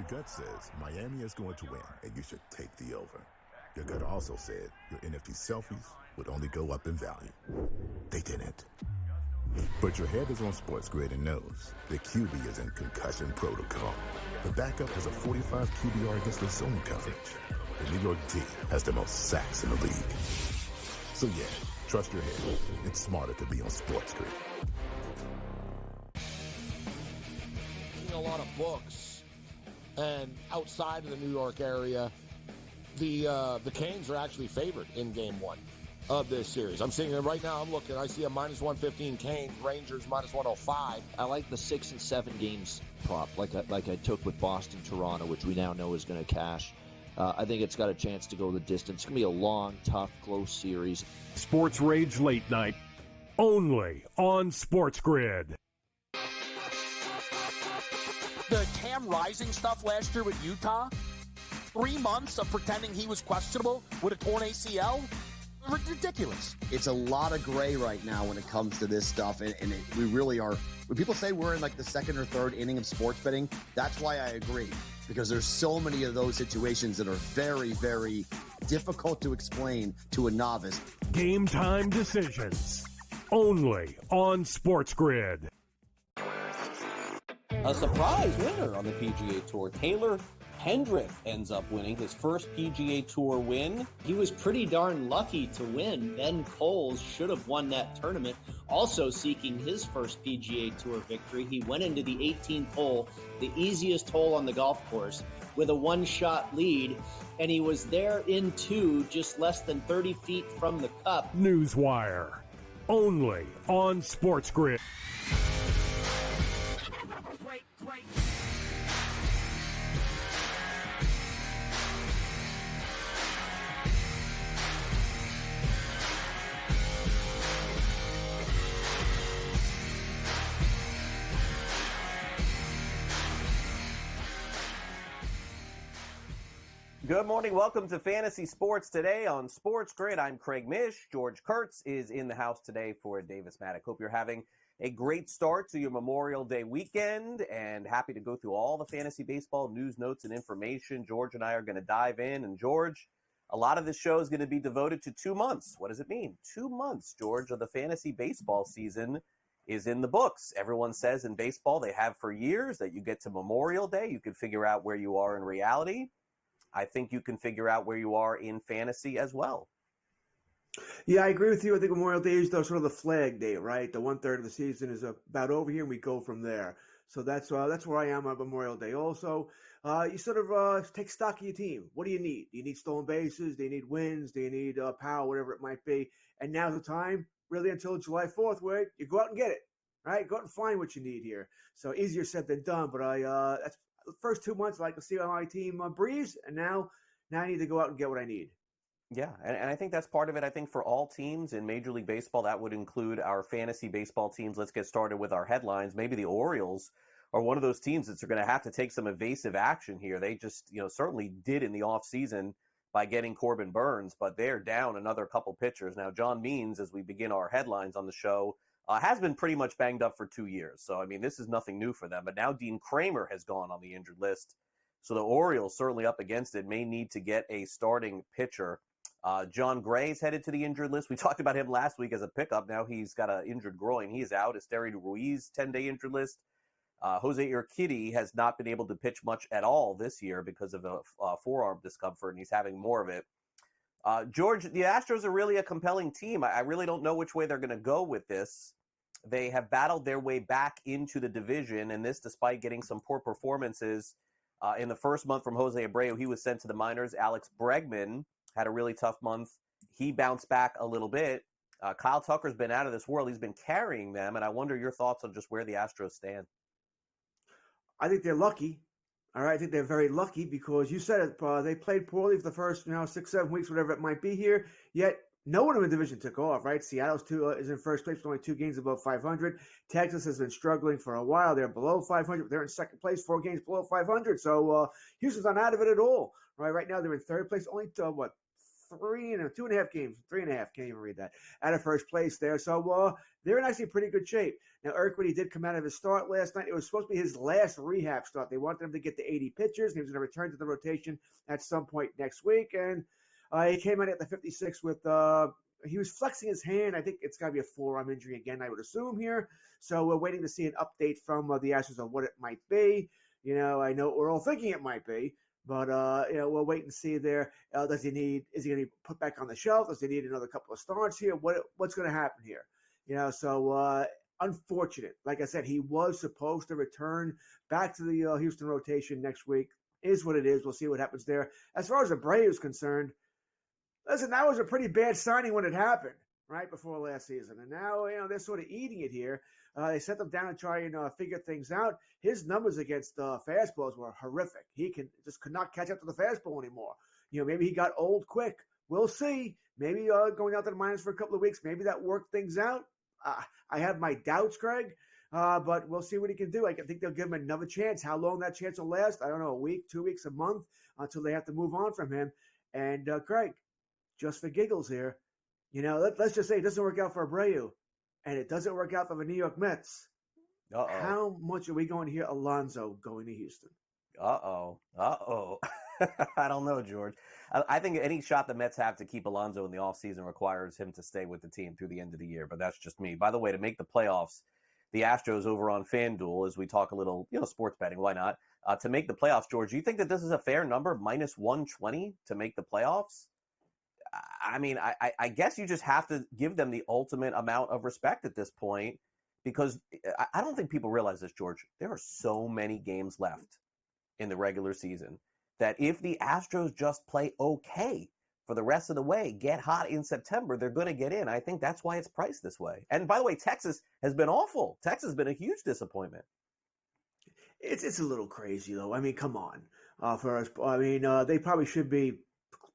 gut says Miami is going to win, and you should take the over. Your gut also said your NFT selfies would only go up in value. They didn't. But your head is on SportsGrid and knows the QB is in concussion protocol. The backup has a 45 QBR against the zone coverage. The New York D has the most sacks in the league. So yeah, trust your head. It's smarter to be on SportsGrid. A lot of books, and outside of the New York area, the Canes are actually favored in Game 1 of this series. I'm seeing it right now. I'm looking. I see a minus 115 Canes, Rangers minus 105. I like the 6 and 7 games prop, like I took with Boston, Toronto, which we now know is going to cash. I think it's got a chance to go the distance. It's going to be a long, tough, close series. Sports Rage Late Night, only on SportsGrid. The Cam Rising stuff last year with Utah, 3 months of pretending he was questionable with a torn ACL, ridiculous. It's a lot of gray right now when it comes to this stuff, and we really are. When people say we're in like the second or third inning of sports betting, that's why I agree, because there's so many of those situations that are very, very difficult to explain to a novice. Game time decisions, only on SportsGrid. A surprise winner on the PGA Tour. Taylor Hendrick ends up winning his first PGA Tour win. He was pretty darn lucky to win. Ben Coles should have won that tournament, also seeking his first PGA Tour victory. He went into the 18th hole, the easiest hole on the golf course, with a one-shot lead, and he was there in two, just less than 30 feet from the cup. Newswire, only on SportsGrid. Good morning. Welcome to Fantasy Sports Today on SportsGrid. I'm Craig Mish. George Kurtz is in the house today for Davis Maddock. Hope you're having a great start to your Memorial Day weekend, and happy to go through all the fantasy baseball news, notes, and information. George and I are going to dive in. And George, a lot of this show is going to be devoted to 2 months. What does it mean? 2 months, George, of the fantasy baseball season is in the books. Everyone says in baseball they have for years that you get to Memorial Day, you can figure out where you are in reality. I think you can figure out where you are in fantasy as well. Yeah, I agree with you. I think Memorial Day is sort of the flag day, right? The 1/3 of the season is about over here, and we go from there. So that's where I am on Memorial Day. Also, you sort of take stock of your team. What do you need? Do you need stolen bases? Do you need wins? Do you need power? Whatever it might be. And now's the time, really, until July 4th, where you go out and get it. Right? Go out and find what you need here. So easier said than done, but that's the first 2 months I like to see how my team breathes, and now I need to go out and get what I need. Yeah, and I think that's part of it. I think for all teams in Major League Baseball, that would include our fantasy baseball teams. Let's get started with our headlines. Maybe the Orioles are one of those teams that are going to have to take some evasive action here. They just, certainly did in the offseason by getting Corbin Burns, but they're down another couple pitchers. Now, John Means, as we begin our headlines on the show, has been pretty much banged up for 2 years. So, I mean, this is nothing new for them. But now Dean Kramer has gone on the injured list. So the Orioles, certainly up against it, may need to get a starting pitcher. John Gray's headed to the injured list. We talked about him last week as a pickup. Now he's got an injured groin. He's out. Esteury Ruiz, 10-day injured list. Jose Urquidy has not been able to pitch much at all this year because of a forearm discomfort, and he's having more of it. George, the Astros are really a compelling team. I really don't know which way they're going to go with this. They have battled their way back into the division, and this despite getting some poor performances in the first month from Jose Abreu. He was sent to the minors. Alex Bregman had a really tough month. He bounced back a little bit. Kyle Tucker's been out of this world. He's been carrying them, and I wonder your thoughts on just where the Astros stand. I think they're lucky. All right, I think they're very lucky because you said it. They played poorly for the first 6, 7 weeks, whatever it might be here, yet no one in the division took off, right? Seattle's is in first place with only 2 games above 500. Texas has been struggling for a while. They're below 500. They're in second place, 4 games below 500. So Houston's not out of it at all, right? Right now they're in third place, only 2.5 games, 3.5, can't even read that, out of first place there. So they're in actually pretty good shape. Now, Urquidy did come out of his start last night. It was supposed to be his last rehab start. They wanted him to get to 80 pitchers, and he was going to return to the rotation at some point next week. And he came out at the 56 with he was flexing his hand. I think it's got to be a forearm injury again, I would assume here. So we're waiting to see an update from the Astros of what it might be. I know we're all thinking it might be, but we'll wait and see there. Is he going to be put back on the shelf? Does he need another couple of starts here? What's going to happen here? So unfortunate. Like I said, he was supposed to return back to the Houston rotation next week. Is what it is. We'll see what happens there. As far as Abreu is concerned, listen, that was a pretty bad signing when it happened, right before last season. And now, they're sort of eating it here. They sent him down to try and figure things out. His numbers against fastballs were horrific. He could not catch up to the fastball anymore. Maybe he got old quick. We'll see. Maybe going out to the minors for a couple of weeks, maybe that worked things out. I have my doubts, Greg, but we'll see what he can do. I think they'll give him another chance. How long that chance will last, I don't know, a week, 2 weeks, a month, until they have to move on from him. And, Greg, just for giggles here, let's just say it doesn't work out for Abreu, and it doesn't work out for the New York Mets. Uh-oh. How much are we going to hear Alonso going to Houston? Uh-oh. I don't know, George. I think any shot the Mets have to keep Alonso in the offseason requires him to stay with the team through the end of the year, but that's just me. By the way, to make the playoffs, the Astros over on FanDuel, as we talk a little, sports betting, why not? To make the playoffs, George, do you think that this is a fair number, minus 120 to make the playoffs? I mean, I guess you just have to give them the ultimate amount of respect at this point, because I don't think people realize this, George. There are so many games left in the regular season that if the Astros just play okay for the rest of the way, get hot in September, they're going to get in. I think that's why it's priced this way. And by the way, Texas has been awful. Texas has been a huge disappointment. It's a little crazy, though. I mean, come on. For us, they probably should be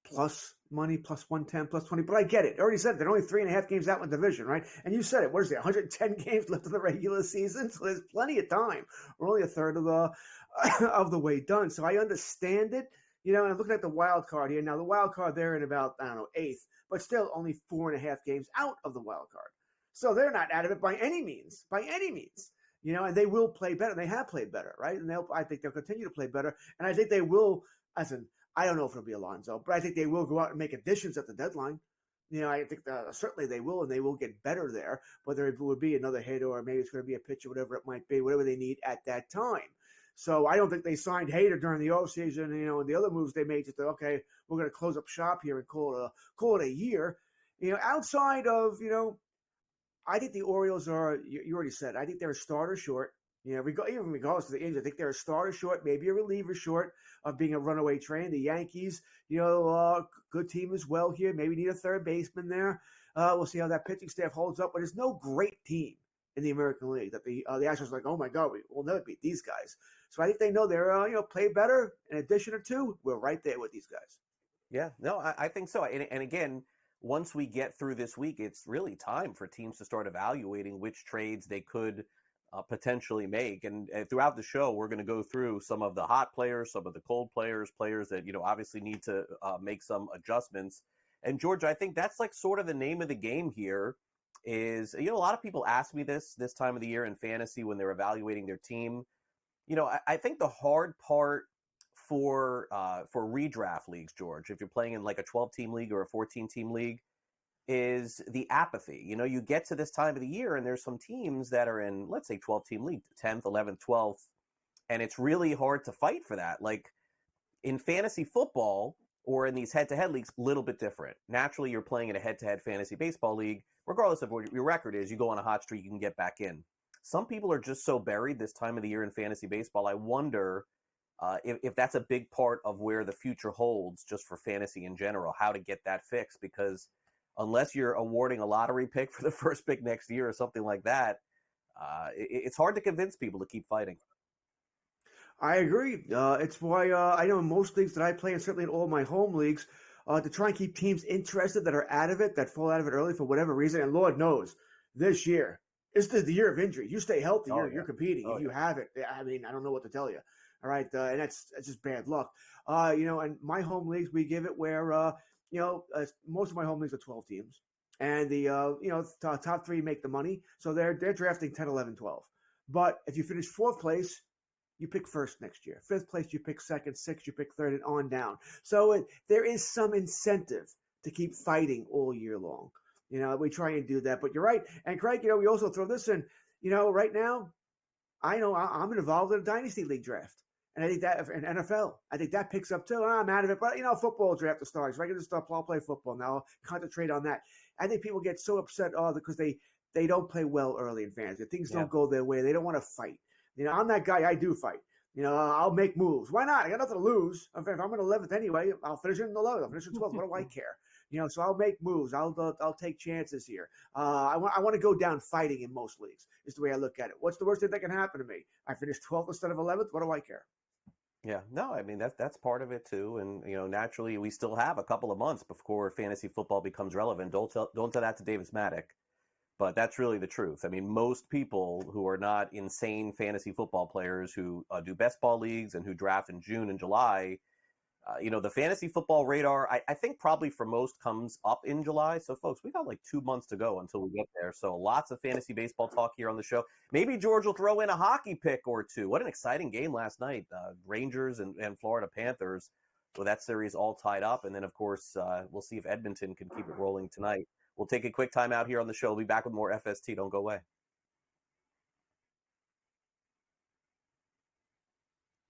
plus money, plus 110, plus 20. But I get it. I already said they're only 3.5 games out in the division, right? And you said it. What is there, 110 games left in the regular season? So there's plenty of time. We're only a third of the way done. So I understand it. And I'm looking at the wild card here. Now, the wild card, they're in about, 8th, but still only 4.5 games out of the wild card. So they're not out of it by any means. And they will play better. They have played better, right? And I think they'll continue to play better. And I think they will, I don't know if it'll be Alonso, but I think they will go out and make additions at the deadline. I think certainly they will, and they will get better there, whether it would be another hit or maybe it's going to be a pitcher, whatever it might be, whatever they need at that time. So I don't think they signed Hader during the offseason, and the other moves they made just okay, we're going to close up shop here and call it a year. Outside of, I think the Orioles are, you already said, I think they're a starter short. Even regardless of the injury, I think they're a starter short, maybe a reliever short of being a runaway train. The Yankees, good team as well here. Maybe need a third baseman there. We'll see how that pitching staff holds up. But there's no great team in the American League that the Astros are like, oh my God, we'll never beat these guys. So I think they know they're play better. An addition or two, we're right there with these guys. Yeah, no, I think so. And again, once we get through this week, it's really time for teams to start evaluating which trades they could potentially make. And throughout the show, we're going to go through some of the hot players, some of the cold players that, obviously need to make some adjustments. And George, I think that's like sort of the name of the game here is, a lot of people ask me this time of the year in fantasy when they're evaluating their team. I think the hard part for redraft leagues, George, if you're playing in like a 12-team league or a 14-team league, is the apathy. You get to this time of the year and there's some teams that are in, let's say, 12-team league, 10th, 11th, 12th, and it's really hard to fight for that. Like in fantasy football or in these head-to-head leagues, a little bit different. Naturally, you're playing in a head-to-head fantasy baseball league. Regardless of what your record is, you go on a hot streak, you can get back in. Some people are just so buried this time of the year in fantasy baseball. I wonder if that's a big part of where the future holds just for fantasy in general, how to get that fixed, because unless you're awarding a lottery pick for the first pick next year or something like that, it's hard to convince people to keep fighting. I agree. It's why I know in most leagues that I play, and certainly in all my home leagues, to try and keep teams interested that are out of it, that fall out of it early for whatever reason. And Lord knows, this year, it's the year of injury. You stay healthy, you're competing. If you have it, I don't know what to tell you. All right, and that's just bad luck. In my home leagues, we give it where most of my home leagues are 12 teams. And the top 3 make the money. So they're drafting 10, 11, 12. But if you finish 4th place, you pick 1st next year. 5th place, you pick 2nd. 6th, you pick 3rd, and on down. So there is some incentive to keep fighting all year long. We try and do that. But you're right. And Craig, we also throw this in. Right now, I know I'm involved in a dynasty league draft. And I think that in NFL, I think that picks up too. I'm out of it, but football draft the stars. Regular stuff, I'll play football now. I'll concentrate on that. I think people get so upset because they don't play well early in fantasy. Things don't go their way. They don't want to fight. I'm that guy. I do fight. I'll make moves. Why not? I got nothing to lose. If I'm in 11th anyway, I'll finish in 11th. I'll finish in 12th. What do I care? So I'll make moves. I'll take chances here. I want to go down fighting in most leagues. Is the way I look at it. What's the worst thing that can happen to me? I finish 12th instead of 11th. What do I care? Yeah, no, I mean, that's part of it too. And, naturally we still have a couple of months before fantasy football becomes relevant. Don't tell that to Davis Maddock, but that's really the truth. I mean, most people who are not insane fantasy football players who do best ball leagues and who draft in June and July, the fantasy football radar, I think probably for most comes up in July. So folks, we got like 2 months to go until we get there. So lots of fantasy baseball talk here on the show. Maybe George will throw in a hockey pick or two. What an exciting game last night. Rangers and Florida Panthers with that series all tied up. And then, of course, we'll see if Edmonton can keep it rolling tonight. We'll take a quick time out here on the show. We'll be back with more FST. Don't go away.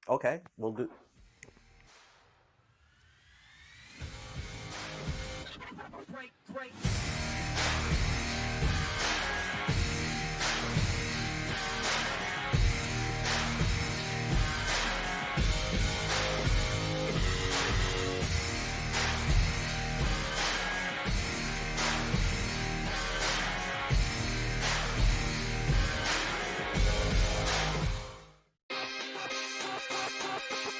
Okay, we'll do... Break.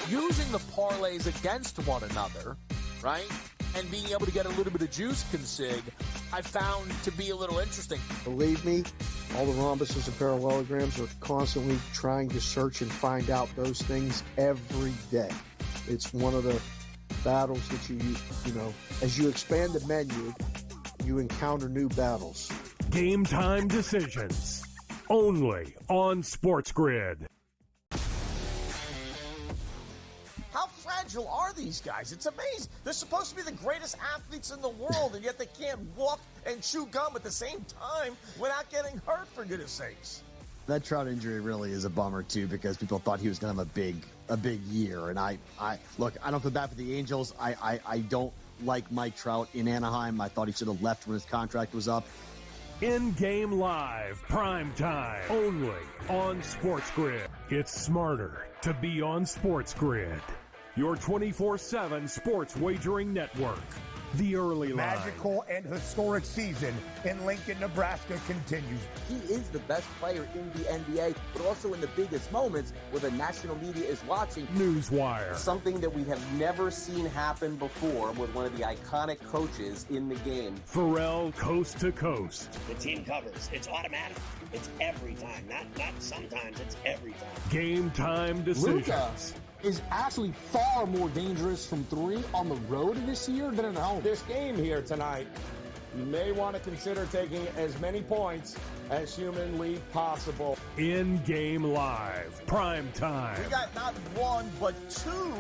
Using the parlays against one another, right? And being able to get a little bit of juice consig, I found to be a little interesting. Believe me, all the rhombuses and parallelograms are constantly trying to search and find out those things every day. It's one of the battles that you as you expand the menu, you encounter new battles. Game time decisions, only on SportsGrid. How fragile are these guys? It's amazing. They're supposed to be the greatest athletes in the world, and yet they can't walk and chew gum at the same time without getting hurt, for goodness sakes. That Trout injury really is a bummer, too, because people thought he was going to have a big year. And I don't feel bad for the Angels. I don't like Mike Trout in Anaheim. I thought he should have left when his contract was up. In-game live, prime time, only on SportsGrid. It's smarter to be on SportsGrid. Your 24/7 sports wagering network. The early line. Magical and historic season in Lincoln, Nebraska continues. He is the best player in the NBA, but also in the biggest moments where the national media is watching. Newswire. Something that we have never seen happen before with one of the iconic coaches in the game. Pharrell, coast to coast. The team covers. It's automatic. It's every time. Not sometimes. It's every time. Game time decisions. Luka is actually far more dangerous from three on the road this year than at home. This game here tonight, you may want to consider taking as many points as humanly possible. In-game live, prime time. We got not one, but two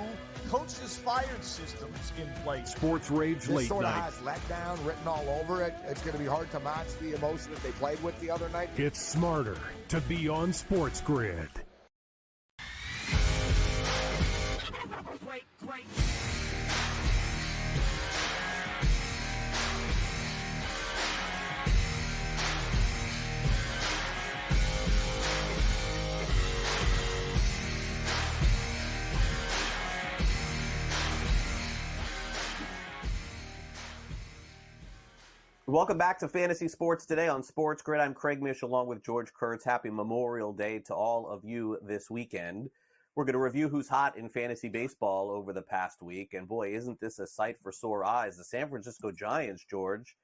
coaches fired systems in place. Sports Rage Late This sort of Night. has letdown written all over it. It's going to be hard to match the emotion that they played with the other night. It's smarter to be on SportsGrid. Great. Welcome back to Fantasy Sports Today on SportsGrid. I'm Craig Mish along with George Kurtz. Happy Memorial Day to all of you this weekend. We're going to review who's hot in fantasy baseball over the past week. And boy, isn't this a sight for sore eyes. The San Francisco Giants, George,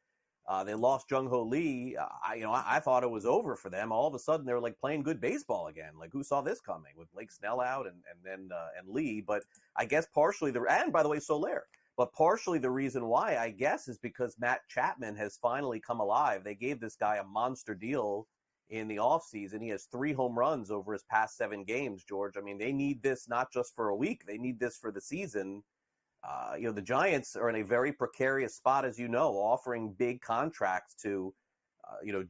they lost Jung-Ho Lee. I thought it was over for them. All of a sudden, they were like playing good baseball again. Like, who saw this coming with Blake Snell out and Lee? But I guess partially and by the way, Soler. But partially the reason why, I guess, is because Matt Chapman has finally come alive. They gave this guy a monster deal in the offseason. He has 3 home runs over his past 7 games, George. I mean, they need this not just for a week. They need this for the season. The Giants are in a very precarious spot, as you know, offering big contracts to,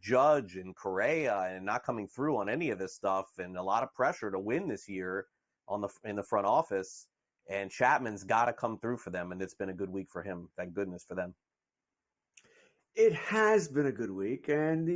Judge and Correa and not coming through on any of this stuff, and a lot of pressure to win this year in the front office. And Chapman's got to come through for them, and it's been a good week for him. Thank goodness for them. It has been a good week, and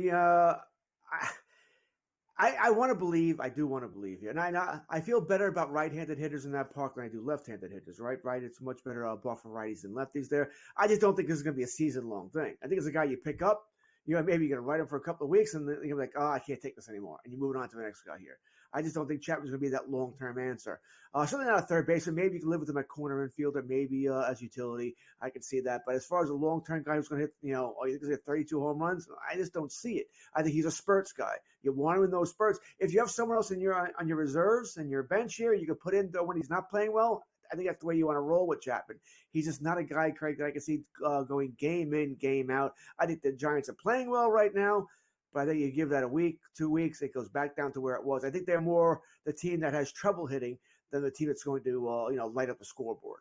I want to believe. I do want to believe here, and I feel better about right-handed hitters in that park than I do left-handed hitters. Right, it's much better ball for righties than lefties there. I just don't think this is going to be a season-long thing. I think it's a guy you pick up. Maybe you're going to write him for a couple of weeks, and then you're like, I can't take this anymore, and you're moving on to the next guy here. I just don't think Chapman's going to be that long-term answer. Certainly not a third baseman. Maybe you can live with him at corner infielder, maybe as utility. I can see that. But as far as a long-term guy who's going to hit, you think he's going to hit 32 home runs, I just don't see it. I think he's a spurts guy. You want him in those spurts. If you have someone else on your reserves and your bench here, you can put in when he's not playing well. I think that's the way you want to roll with Chapman. He's just not a guy, Craig, that I can see going game in, game out. I think the Giants are playing well right now, but I think you give that a week, 2 weeks, it goes back down to where it was. I think they're more the team that has trouble hitting than the team that's going to, light up the scoreboard.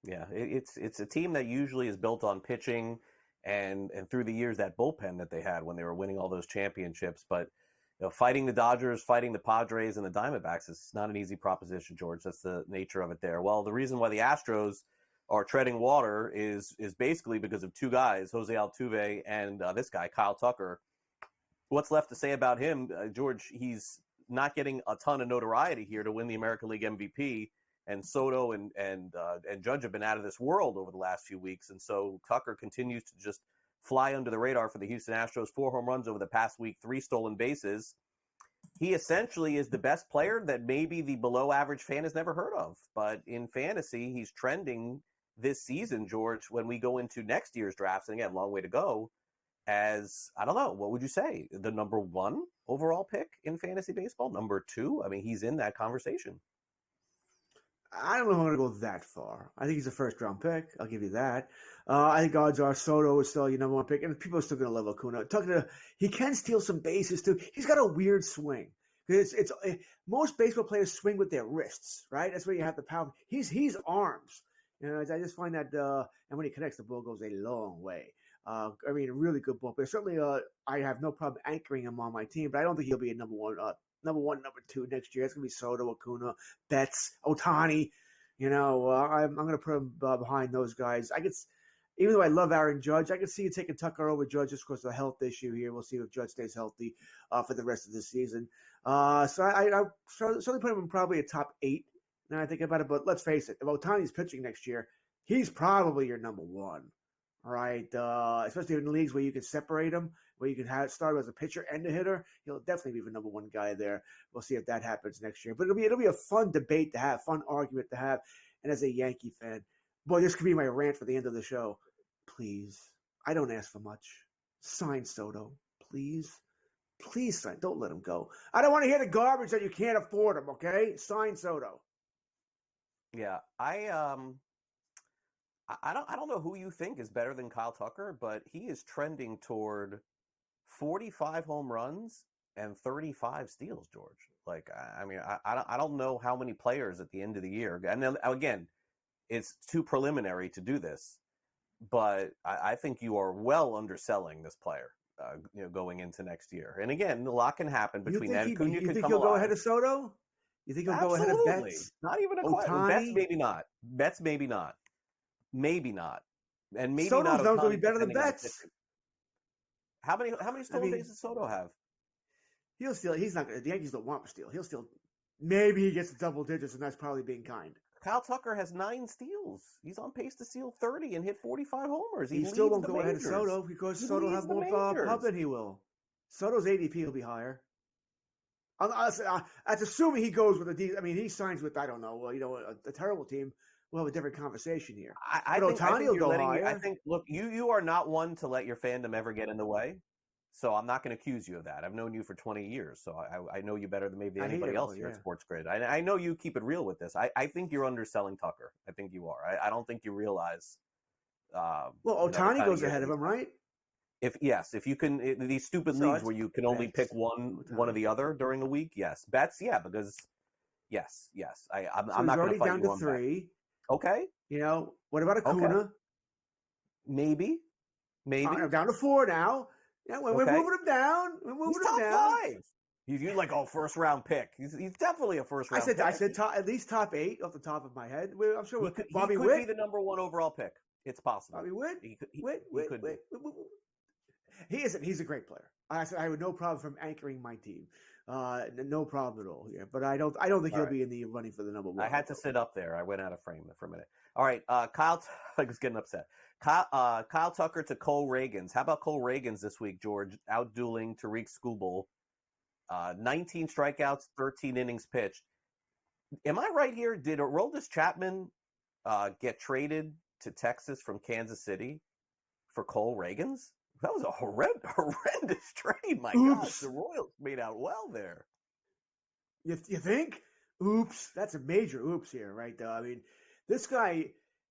Yeah, it's a team that usually is built on pitching and through the years that bullpen that they had when they were winning all those championships. But fighting the Dodgers, fighting the Padres and the Diamondbacks is not an easy proposition, George. That's the nature of it there. Well, the reason why the Astros are treading water is basically because of 2 guys, Jose Altuve and this guy, Kyle Tucker. What's left to say about him, George? He's not getting a ton of notoriety here to win the American League MVP, and Soto and Judge have been out of this world over the last few weeks, and so Tucker continues to just fly under the radar for the Houston Astros. 4 home runs over the past week, 3 stolen bases. He essentially is the best player that maybe the below average fan has never heard of. But in fantasy, he's trending this season, George, when we go into next year's drafts, and again, long way to go, as, I don't know, what would you say? The number 1 overall pick in fantasy baseball? Number 2? I mean, he's in that conversation. I don't know if I'm going to go that far. I think he's a first-round pick. I'll give you that. I think odds are Soto is still your number 1 pick, and people are still going to love Acuna. He can steal some bases, too. He's got a weird swing. It's most baseball players swing with their wrists, right? That's where you have the power. He's arms. I just find that, and when he connects, the ball goes a long way. A really good ball player. Certainly, I have no problem anchoring him on my team, but I don't think he'll be a number 1, number 2 next year. It's going to be Soto, Acuna, Betts, Ohtani. I'm going to put him behind those guys. Even though I love Aaron Judge, I can see you taking Tucker over Judge just because of the health issue here. We'll see if Judge stays healthy for the rest of the season. So I certainly put him in probably a top 8. Now I think about it, but let's face it, if Ohtani's pitching next year, he's probably your number 1. All right, especially in leagues where you can separate him, where you can start him as a pitcher and a hitter. He'll definitely be the number 1 guy there. We'll see if that happens next year. But it'll be a fun debate to have, fun argument to have. And as a Yankee fan, boy, this could be my rant for the end of the show. Please, I don't ask for much. Sign Soto, please. Please sign. Don't let him go. I don't want to hear the garbage that you can't afford him. Okay, sign Soto. Yeah, I don't know who you think is better than Kyle Tucker, but he is trending toward 45 home runs and 35 steals, George. I don't know how many players at the end of the year. And then, again, it's too preliminary to do this, but I think you are well underselling this player, going into next year. And again, a lot can happen between that. You think he'll go ahead of Soto? You think he'll go ahead of Betts? Not even a question. Betts, maybe not. Betts, maybe not. Maybe not. And maybe Soto's not. going to be better than Betts. How many stolen bases does Soto have? He'll steal. He's not. The Yankees don't want him to steal. He'll steal. Maybe he gets to double digits, and that's probably being kind. Kyle Tucker has 9 steals. He's on pace to steal 30 and hit 45 homers. He still won't go ahead of Soto because Soto will have more pub than he will. Soto's ADP will be higher. That's assuming he goes with he signs with, I don't know, a terrible team. We'll have a different conversation here. I think Ohtani will go higher. I think, look, you are not one to let your fandom ever get in the way. So I'm not going to accuse you of that. I've known you for 20 years, so I know you better than maybe anybody else here at SportsGrid. I know you keep it real with this. I think you're underselling Tucker. I think you are. I don't think you realize Well, Ohtani goes ahead of him, right? If you can, these stupid leagues where you can only pick one or the other during the week, yes, bets, yeah, because yes, I'm not going to fight down you to on 3. Bet. Okay, What about Acuna? Okay. Maybe. I'm down to 4 now. Yeah, we're moving him down. He's top 5. You like first round pick. He's definitely a first round. I said at least top 8 off the top of my head. I'm sure he could Bobby Witt be the number 1 overall pick. It's possible. Bobby Witt. He could be. He isn't. He's a great player. I have no problem from anchoring my team. No problem at all. Yeah, but I don't think he'll be in the running for the number 1. I had to sit up there. I went out of frame for a minute. All right, Kyle. I was getting upset. Kyle Tucker to Cole Reagans. How about Cole Reagans this week, George? Outdueling Tariq Skubal. 19 strikeouts, 13 innings pitched. Am I right here? Did Aroldis Chapman get traded to Texas from Kansas City for Cole Reagans? That was a horrendous trade. My gosh, the Royals made out well there. You think? Oops. That's a major oops here, right? Though. I mean, this guy,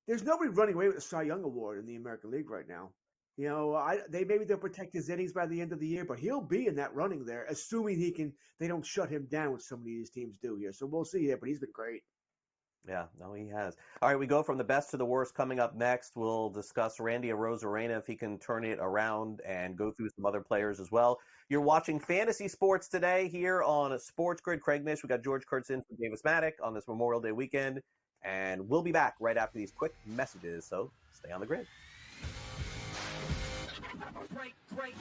there's nobody running away with the Cy Young Award in the American League right now. They'll protect his innings by the end of the year, but he'll be in that running there, assuming they don't shut him down, which so many of these teams do here. So we'll see here, but he's been great. Yeah, no, he has. All right, we go from the best to the worst. Coming up next, we'll discuss Randy Arozarena, if he can turn it around, and go through some other players as well. You're watching Fantasy Sports today here on SportsGrid. Craig Mish, we got George Kurtz in from Davis Maddock on this Memorial Day weekend, and we'll be back right after these quick messages, so stay on the grid. Great.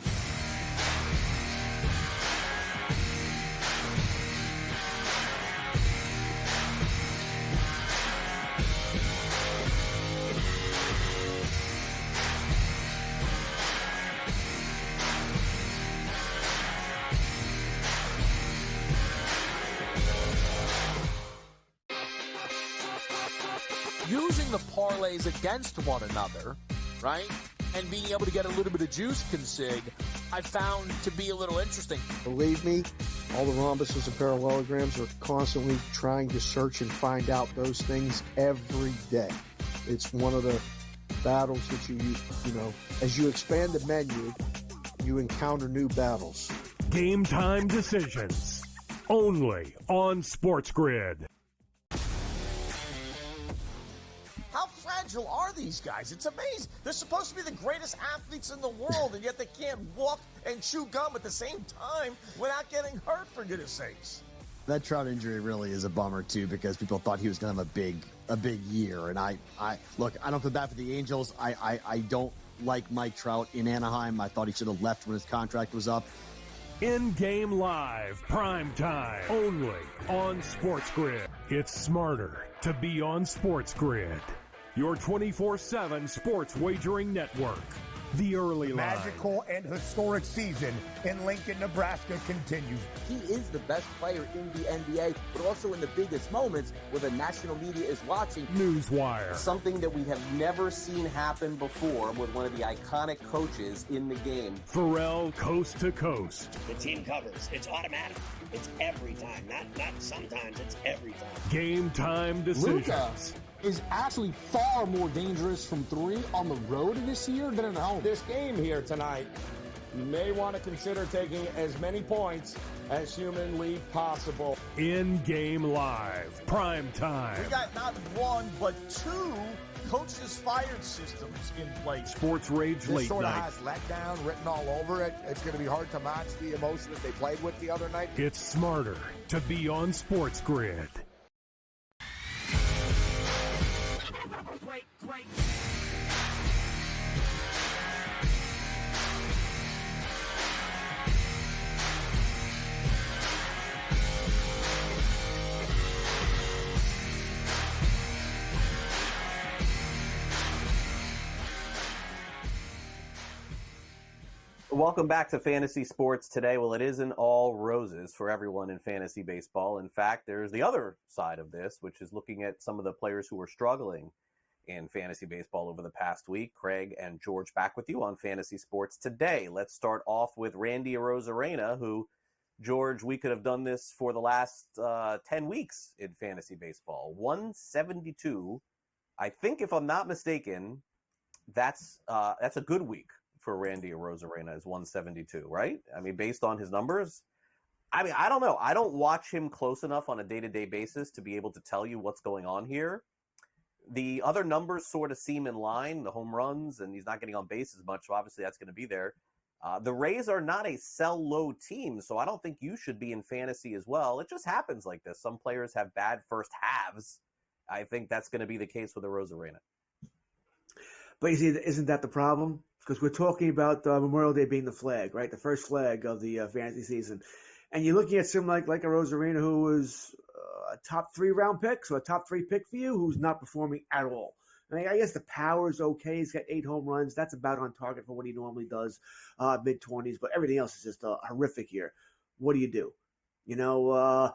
Using the parlays against one another, right? And being able to get a little bit of juice consig, I found to be a little interesting. Believe me, all the rhombuses and parallelograms are constantly trying to search and find out those things every day. It's one of the battles that you as you expand the menu, you encounter new battles. Game time decisions, only on SportsGrid. How fragile are these guys? It's amazing. They're supposed to be the greatest athletes in the world, and yet they can't walk and chew gum at the same time without getting hurt, for goodness sakes. That Trout injury really is a bummer, too, because people thought he was going to have a big year. And I look, I don't feel bad for the Angels. I don't like Mike Trout in Anaheim. I thought he should have left when his contract was up. In-game live, prime time, only on SportsGrid. It's smarter to be on SportsGrid. Your 24/7 sports wagering network. The early line. Magical and historic season in Lincoln, Nebraska continues. He is the best player in the NBA, but also in the biggest moments where the national media is watching. Newswire. Something that we have never seen happen before with one of the iconic coaches in the game. Pharrell, coast to coast. The team covers. It's automatic. It's every time. Not sometimes. It's every time. Game time decisions. Luka is actually far more dangerous from 3 on the road this year than at home. This game here tonight, you may want to consider taking as many points as humanly possible. In-game live, prime time. We got not 1, but 2 coaches fired systems in place. Sports Rage Late This sort of Night. has letdown written all over it. It's going to be hard to match the emotion that they played with the other night. It's smarter to be on SportsGrid. Great. Welcome back to Fantasy Sports today. Well, it isn't all roses for everyone in fantasy baseball. In fact, there's the other side of this, which is looking at some of the players who are struggling in fantasy baseball over the past week. Craig and George back with you on Fantasy Sports today. Let's start off with Randy Arozarena, who, George, we could have done this for the last 10 weeks in fantasy baseball. 172. I think, if I'm not mistaken, that's a good week for Randy Arozarena is 172, right? I mean, based on his numbers. I mean, I don't know. I don't watch him close enough on a day-to-day basis to be able to tell you what's going on here. The other numbers sort of seem in line, the home runs, and he's not getting on base as much, so obviously that's going to be there. The Rays are not a sell-low team, so I don't think you should be in fantasy as well. It just happens like this. Some players have bad first halves. I think that's going to be the case with Arozarena. But you see, isn't that the problem? Because we're talking about Memorial Day being the flag, right? The first flag of the fantasy season. And you're looking at someone like a Arozarena who was a top 3 round pick, so a top 3 pick for you, who's not performing at all. I mean, I guess the power's okay. He's got 8 home runs. That's about on target for what he normally does, mid-20s. But everything else is just horrific here. What do? You know,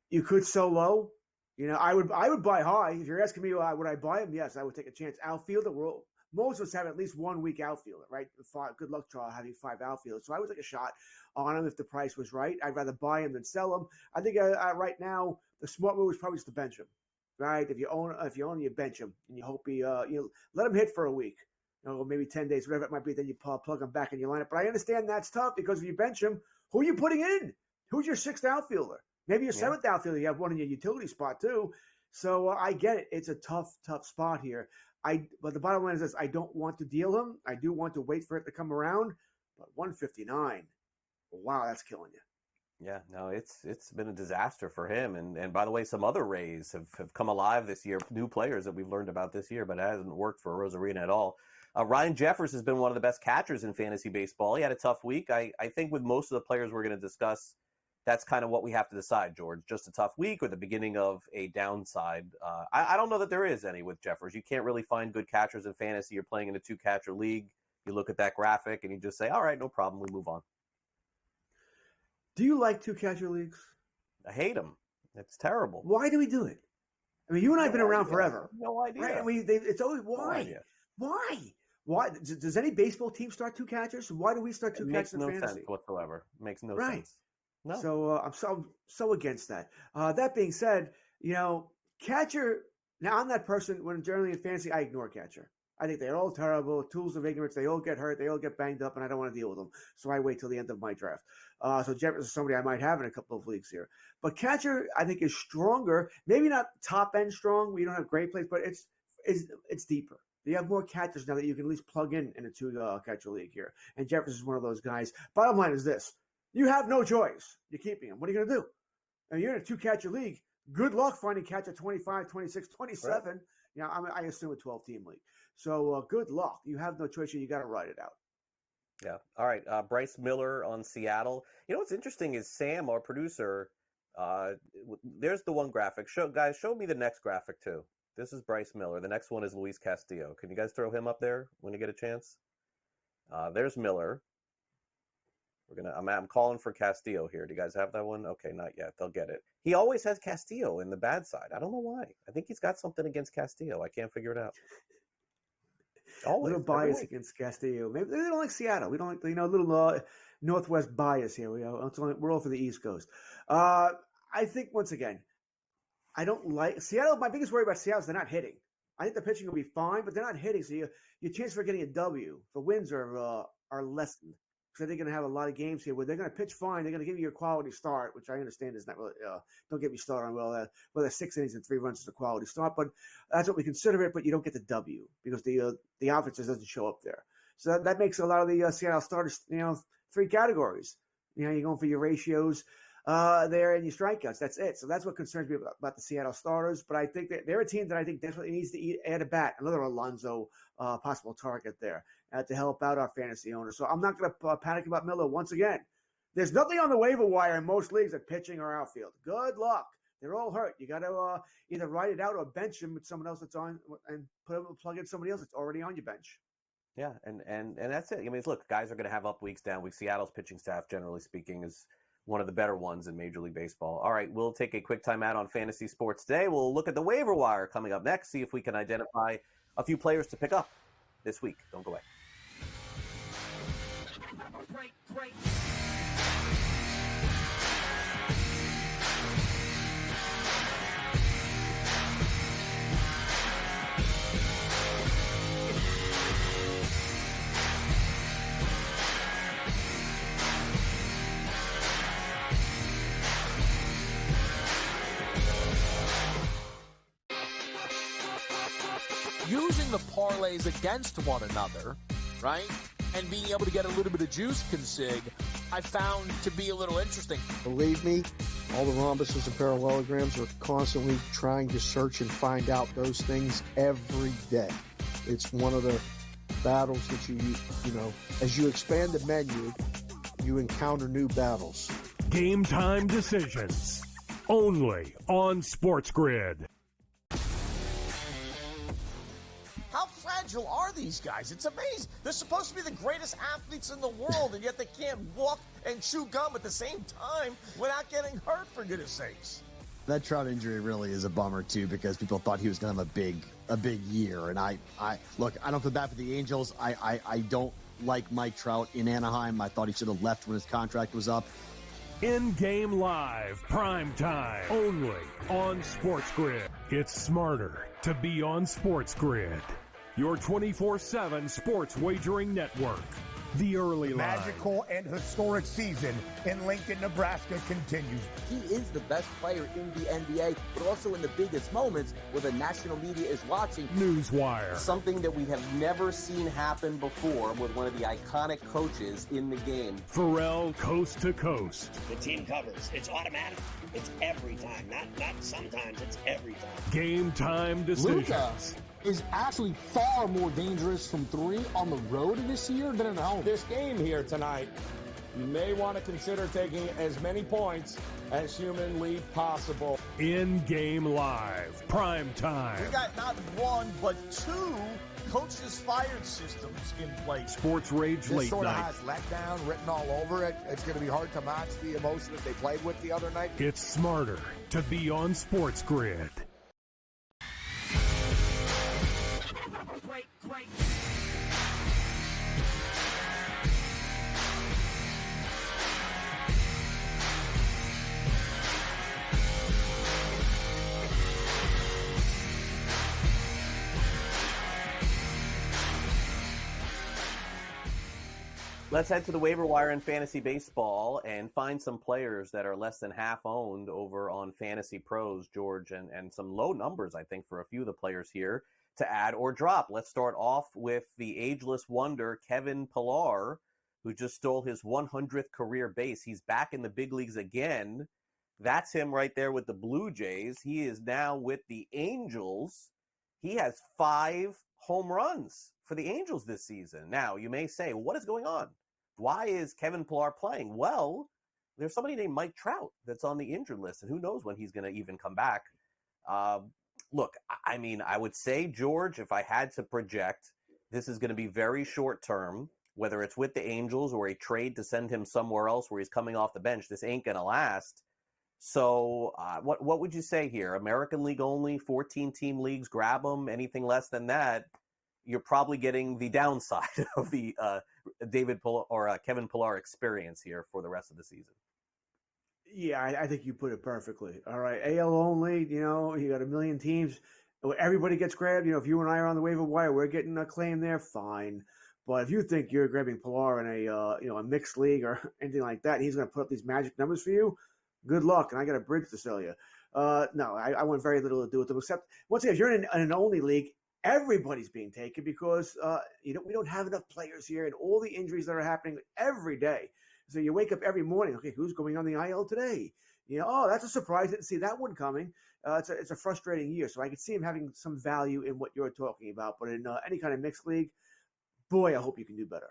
you could sell low. You know, I would buy high. If you're asking me, would I buy him? Yes, I would take a chance. Outfielder, most of us have at least 1 week outfielder, right? Good luck, Charles, having 5 outfielders. So I would take a shot on him if the price was right. I'd rather buy him than sell him. I think right now the smart move is probably just to bench him, right? If you own him, you bench him and you hope you let him hit for a week, maybe 10 days, whatever it might be. Then you plug him back in your lineup. But I understand that's tough because if you bench him, who are you putting in? Who's your 6th outfielder? Maybe your 7th outfielder. You have one in your utility spot too. So I get it. It's a tough spot here. But the bottom line is this: I don't want to deal him. I do want to wait for it to come around. But 159, wow, that's killing you. Yeah, no, it's been a disaster for him. And by the way, some other Rays have come alive this year, new players that we've learned about this year, but it hasn't worked for Arozarena at all. Ryan Jeffers has been one of the best catchers in fantasy baseball. He had a tough week. I think with most of the players we're going to discuss, that's kind of what we have to decide, George. Just a tough week or the beginning of a downside. I don't know that there is any with Jeffers. You can't really find good catchers in fantasy. You're playing in a 2-catcher league. You look at that graphic and you just say, all right, no problem. We move on. Do you like 2-catcher leagues? I hate them. It's terrible. Why do we do it? I mean, you and I have been around forever. No idea. Right? It's always why? Why? Does any baseball team start 2 catchers? Why do we start 2 catchers in fantasy? Makes no sense whatsoever. Makes no sense. No. So I'm so against that. That being said, catcher. Now I'm that person when generally in fantasy I ignore catcher. I think they're all terrible, tools of ignorance. They all get hurt, they all get banged up, and I don't want to deal with them. So I wait till the end of my draft. So Jeffers is somebody I might have in a couple of leagues here. But catcher I think is stronger. Maybe not top end strong. We don't have great plays, but it's deeper. You have more catchers now that you can at least plug in a 2-catcher league here. And Jeffers is one of those guys. Bottom line is this. You have no choice. You're keeping him. What are you going to do? And you're in a 2-catcher league. Good luck finding catcher 25, 26, 27. Right. I assume a 12-team league. So good luck. You have no choice. You got to ride it out. Yeah. All right. Bryce Miller on Seattle. What's interesting is Sam, our producer, there's the one graphic. Show me the next graphic too. This is Bryce Miller. The next one is Luis Castillo. Can you guys throw him up there when you get a chance? There's Miller. I'm calling for Castillo here. Do you guys have that one? Okay, not yet. They'll get it. He always has Castillo in the bad side. I don't know why. I think he's got something against Castillo. I can't figure it out. Always. A little bias against Castillo. Maybe they don't like Seattle. We don't like a little Northwest bias here. We're all for the East Coast. I think once again, I don't like Seattle. My biggest worry about Seattle is they're not hitting. I think the pitching will be fine, but they're not hitting. So your chance for getting a W for wins are lessened. Because they're going to have a lot of games here where they're going to pitch fine. They're going to give you a quality start, which I understand is not really. Don't get me started on whether 6 innings and 3 runs is a quality start, but that's what we consider it. But you don't get the W because the offense just doesn't show up there. So that makes a lot of the Seattle starters, 3 categories. You're going for your ratios there and your strikeouts. That's it. So that's what concerns me about the Seattle starters. But I think that they're a team that I think definitely needs to add a bat, another Alonso possible target there to help out our fantasy owners. So I'm not going to panic about Miller once again. There's nothing on the waiver wire in most leagues at pitching or outfield. Good luck. They're all hurt. You got to either ride it out or bench them with someone else that's on and plug in somebody else that's already on your bench. Yeah, and that's it. I mean, look, guys are going to have up weeks, down weeks. Seattle's pitching staff, generally speaking, is one of the better ones in Major League Baseball. All right, we'll take a quick time out on Fantasy Sports Today. We'll look at the waiver wire coming up next, see if we can identify a few players to pick up this week. Don't go away. Break. using the parlays against one another, right, and being able to get a little bit of juice consig, I found to be a little interesting. Believe me, all the rhombuses and parallelograms are constantly trying to search and find out those things every day. It's one of the battles that you know, as you expand the menu, you encounter new battles. Game time decisions. Only on SportsGrid. How fragile are these guys? It's amazing. They're supposed to be the greatest athletes in the world, and yet they can't walk and chew gum at the same time without getting hurt, for goodness sakes. That Trout injury really is a bummer too, because people thought he was going to have a big year. And I look, I don't feel bad for the Angels. I don't like Mike Trout in Anaheim. I thought he should have left when his contract was up. In-game live, prime time, only on SportsGrid. It's smarter to be on SportsGrid. Your 24/7 sports wagering network. The early line. Magical and historic season in Lincoln, Nebraska continues. He is the best player in the NBA, but also in the biggest moments where the national media is watching. Newswire. Something that we have never seen happen before with one of the iconic coaches in the game. Pharrell, coast to coast. The team covers. It's automatic. It's every time. Not sometimes. It's every time. Game time decisions. Luka is actually far more dangerous from three on the road this year than at home. This game here tonight, you may want to consider taking as many points as humanly possible. In-game live, prime time. We got not one, but two coaches fired systems in place. Sports Rage This late sort of night. has letdown written all over it. It's going to be hard to match the emotion that they played with the other night. It's smarter to be on SportsGrid. Let's head to the waiver wire in fantasy baseball and find some players that are less than half owned over on Fantasy Pros, George, and some low numbers, I think, for a few of the players here to add or drop. Let's start off with the ageless wonder, Kevin Pillar, who just stole his 100th career base. He's back in the big leagues again. That's him right there with the Blue Jays. He is now with the Angels. He has 5 home runs for the Angels this season. Now, you may say, what is going on? Why is Kevin Pillar playing? Well, there's somebody named Mike Trout that's on the injured list, and who knows when he's going to even come back. Look, I mean, I would say, George, if I had to project, this is going to be very short term, whether it's with the Angels or a trade to send him somewhere else where he's coming off the bench. This ain't going to last. So what would you say here? American League only, 14-team leagues, grab them. Anything less than that, you're probably getting the downside of the David Pillar or Kevin Pillar experience here for the rest of the season. Yeah, I think you put it perfectly. All right, AL only, you got a million teams. Everybody gets grabbed. If you and I are on the waiver wire, we're getting a claim there, fine. But if you think you're grabbing Pillar in a mixed league or anything like that, and he's going to put up these magic numbers for you, good luck, and I got a bridge to sell you. No, I want very little to do with them, except, once again, if you're in an only league, everybody's being taken because we don't have enough players here and all the injuries that are happening every day. So you wake up every morning, okay, who's going on the IL today? That's a surprise. Didn't see that one coming. It's a frustrating year. So I could see him having some value in what you're talking about. But in any kind of mixed league, boy, I hope you can do better.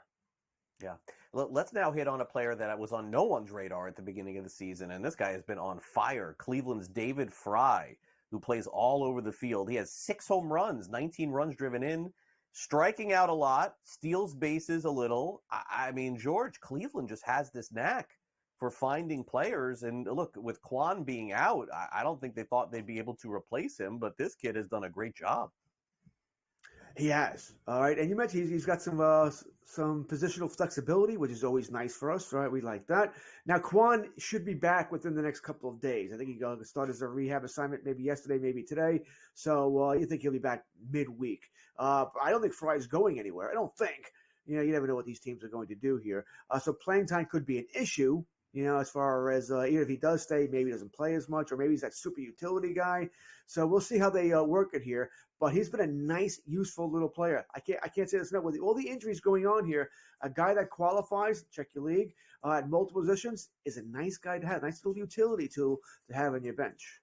Yeah. Let's now hit on a player that was on no one's radar at the beginning of the season, and this guy has been on fire. Cleveland's David Fry, who plays all over the field. He has 6 home runs, 19 runs driven in, striking out a lot, steals bases a little. I mean, George, Cleveland just has this knack for finding players. And look, with Kwan being out, I don't think they thought they'd be able to replace him, but this kid has done a great job. He has. All right. And you mentioned he's got some positional flexibility, which is always nice for us, right? We like that. Now, Kwan should be back within the next couple of days. I think he started his rehab assignment maybe yesterday, maybe today. So you think he'll be back midweek. I don't think Fry's going anywhere. I don't think. You never know what these teams are going to do here. So playing time could be an issue. as far as even if he does stay, maybe he doesn't play as much, or maybe he's that super utility guy. So we'll see how they work it here. But he's been a nice, useful little player. I can't say this enough. With all the injuries going on here, a guy that qualifies, check your league, at multiple positions is a nice guy to have, a nice little utility tool to have on your bench.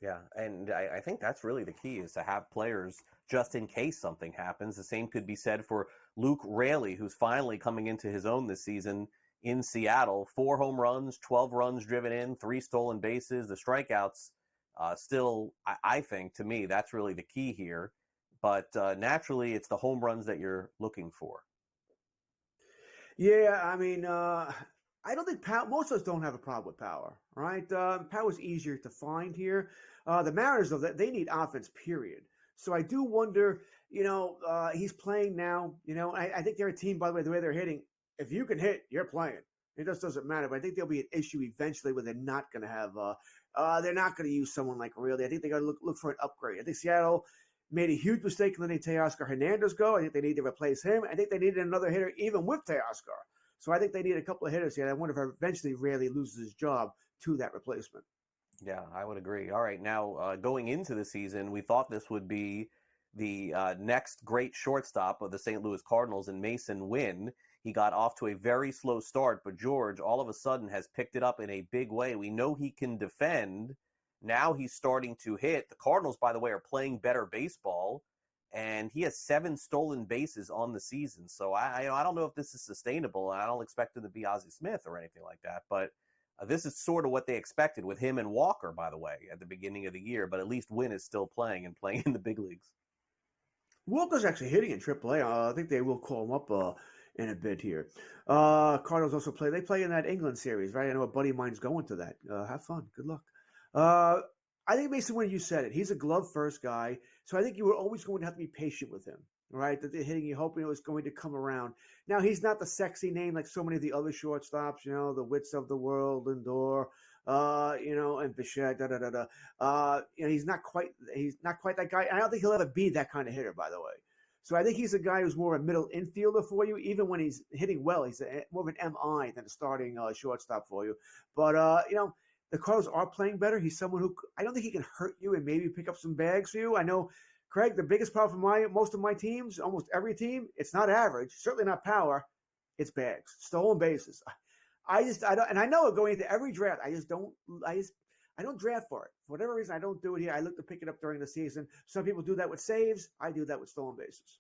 Yeah, and I think that's really the key, is to have players just in case something happens. The same could be said for Luke Raley, who's finally coming into his own this season in Seattle. 4 home runs, 12 runs driven in, 3 stolen bases. The strikeouts still, I think, to me, that's really the key here. But naturally, it's the home runs that you're looking for. Yeah, I mean, I don't think most of us don't have a problem with power, right? Power's easier to find here. The Mariners, though, they need offense, period. So I do wonder, he's playing now, I think they're a team, by the way they're hitting. If you can hit, you're playing. It just doesn't matter. But I think there'll be an issue eventually where they're not going to have, they're not going to use someone like Raley. I think they got to look for an upgrade. I think Seattle made a huge mistake in letting Teoscar Hernandez go. I think they need to replace him. I think they needed another hitter even with Teoscar. So I think they need a couple of hitters here. I wonder if eventually Raley loses his job to that replacement. Yeah, I would agree. All right, now going into the season, we thought this would be the next great shortstop of the St. Louis Cardinals in Mason Wynn. He got off to a very slow start, but George all of a sudden has picked it up in a big way. We know he can defend. Now he's starting to hit. The Cardinals, by the way, are playing better baseball, and he has 7 stolen bases on the season. So I don't know if this is sustainable. I don't expect him to be Ozzie Smith or anything like that, but this is sort of what they expected with him and Walker, by the way, at the beginning of the year. But at least Wynn is still playing and playing in the big leagues. Walker's actually hitting in AAA. I think they will call him up in a bit here. Cardinals also they play in that England series, right? I know a buddy of mine's going to that. Have fun. Good luck. I think Mason Wynn, you said it. He's a glove first guy. So I think you were always going to have to be patient with him, right? That they're hitting you, hoping it was going to come around. Now, he's not the sexy name like so many of the other shortstops, the Wits of the world, Lindor, and Bichette, he's not quite that guy. I don't think he'll ever be that kind of hitter, by the way. So I think he's a guy who's more a middle infielder for you. Even when he's hitting well, he's more of an MI than a starting shortstop for you. But, the Cardinals are playing better. He's someone who I don't think he can hurt you and maybe pick up some bags for you. I know, Craig, the biggest problem for most of my teams, almost every team, it's not average, certainly not power. It's bags, stolen bases. I don't, and I know going into every draft, I don't draft for it. For whatever reason, I don't do it here. I look to pick it up during the season. Some people do that with saves. I do that with stolen bases.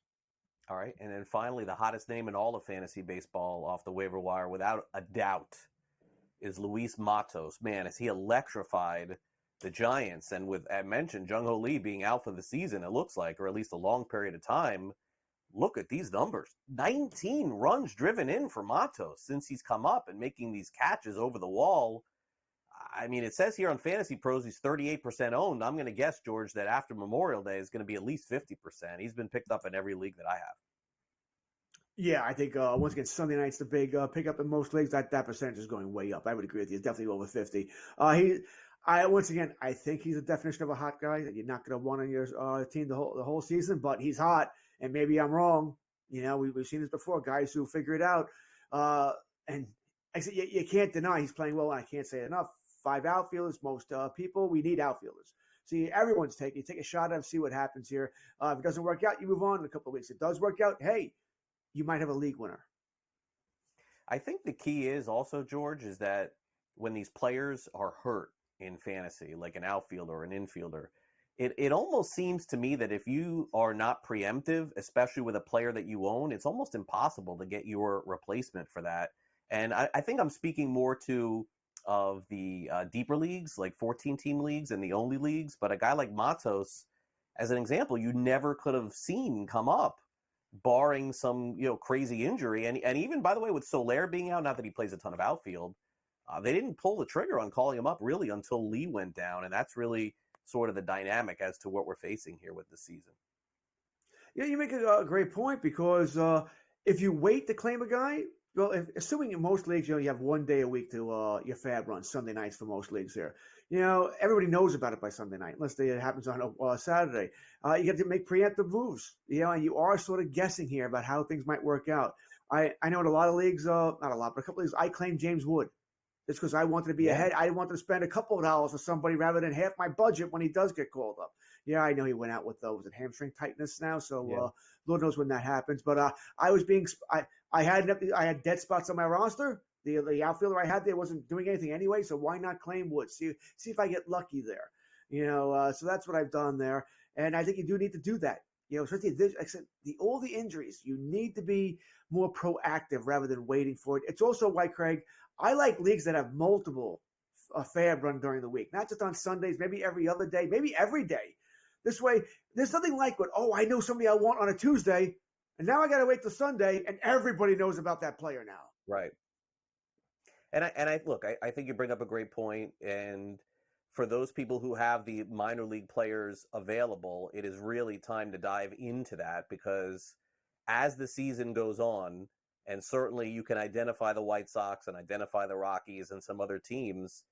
All right. And then finally, the hottest name in all of fantasy baseball off the waiver wire, without a doubt, is Luis Matos. Man, has he electrified the Giants. And with, I mentioned, Jung-Ho Lee being out for the season, it looks like, or at least a long period of time. Look at these numbers. 19 runs driven in for Matos since he's come up and making these catches over the wall. I mean, it says here on Fantasy Pros he's 38% owned. I'm going to guess, George, that after Memorial Day is going to be at least 50%. He's been picked up in every league that I have. Yeah, I think once again, Sunday night's the big pickup in most leagues. That percentage is going way up. I would agree with you. It's definitely over 50. I think he's a definition of a hot guy that you're not going to want on your team the whole season, but he's hot. And maybe I'm wrong. We've seen this before. Guys who figure it out. And I said you can't deny he's playing well. And I can't say it enough. 5 outfielders. Most people, we need outfielders. See, everyone's taking. You take a shot at him, see what happens here. If it doesn't work out, you move on in a couple of weeks. If it does work out, hey, you might have a league winner. I think the key is also, George, is that when these players are hurt in fantasy, like an outfielder or an infielder, it almost seems to me that if you are not preemptive, especially with a player that you own, it's almost impossible to get your replacement for that. And I think I'm speaking more to of the deeper leagues, like 14-team leagues and the only leagues. But a guy like Matos, as an example, you never could have seen come up, barring some crazy injury. And even, by the way, with Soler being out, not that he plays a ton of outfield, they didn't pull the trigger on calling him up really until Lee went down. And that's really sort of the dynamic as to what we're facing here with this season. Yeah, you make a great point, because if you wait to claim a guy, well, assuming in most leagues, you have 1 day a week to your fab run, Sunday nights for most leagues here. Everybody knows about it by Sunday night, unless it happens on a Saturday. You get to make preemptive moves, and you are sort of guessing here about how things might work out. I know in a lot of leagues, not a lot, but a couple of leagues, I claim James Wood just because I wanted to be ahead. I wanted to spend a couple of dollars for somebody rather than half my budget when he does get called up. Yeah, I know he went out with was it hamstring tightness now, so Lord knows when that happens. But I had dead spots on my roster. The outfielder I had there wasn't doing anything anyway, so why not claim Woods? See if I get lucky there. So that's what I've done there, and I think you do need to do that. Especially this, except all the injuries, you need to be more proactive rather than waiting for it. It's also why, Craig, I like leagues that have multiple fab run during the week, not just on Sundays, maybe every other day, maybe every day. This way, there's nothing like I know somebody I want on a Tuesday, and now I got to wait till Sunday, and everybody knows about that player now. Right. And I think you bring up a great point, and for those people who have the minor league players available, it is really time to dive into that, because as the season goes on, and certainly you can identify the White Sox and identify the Rockies and some other teams,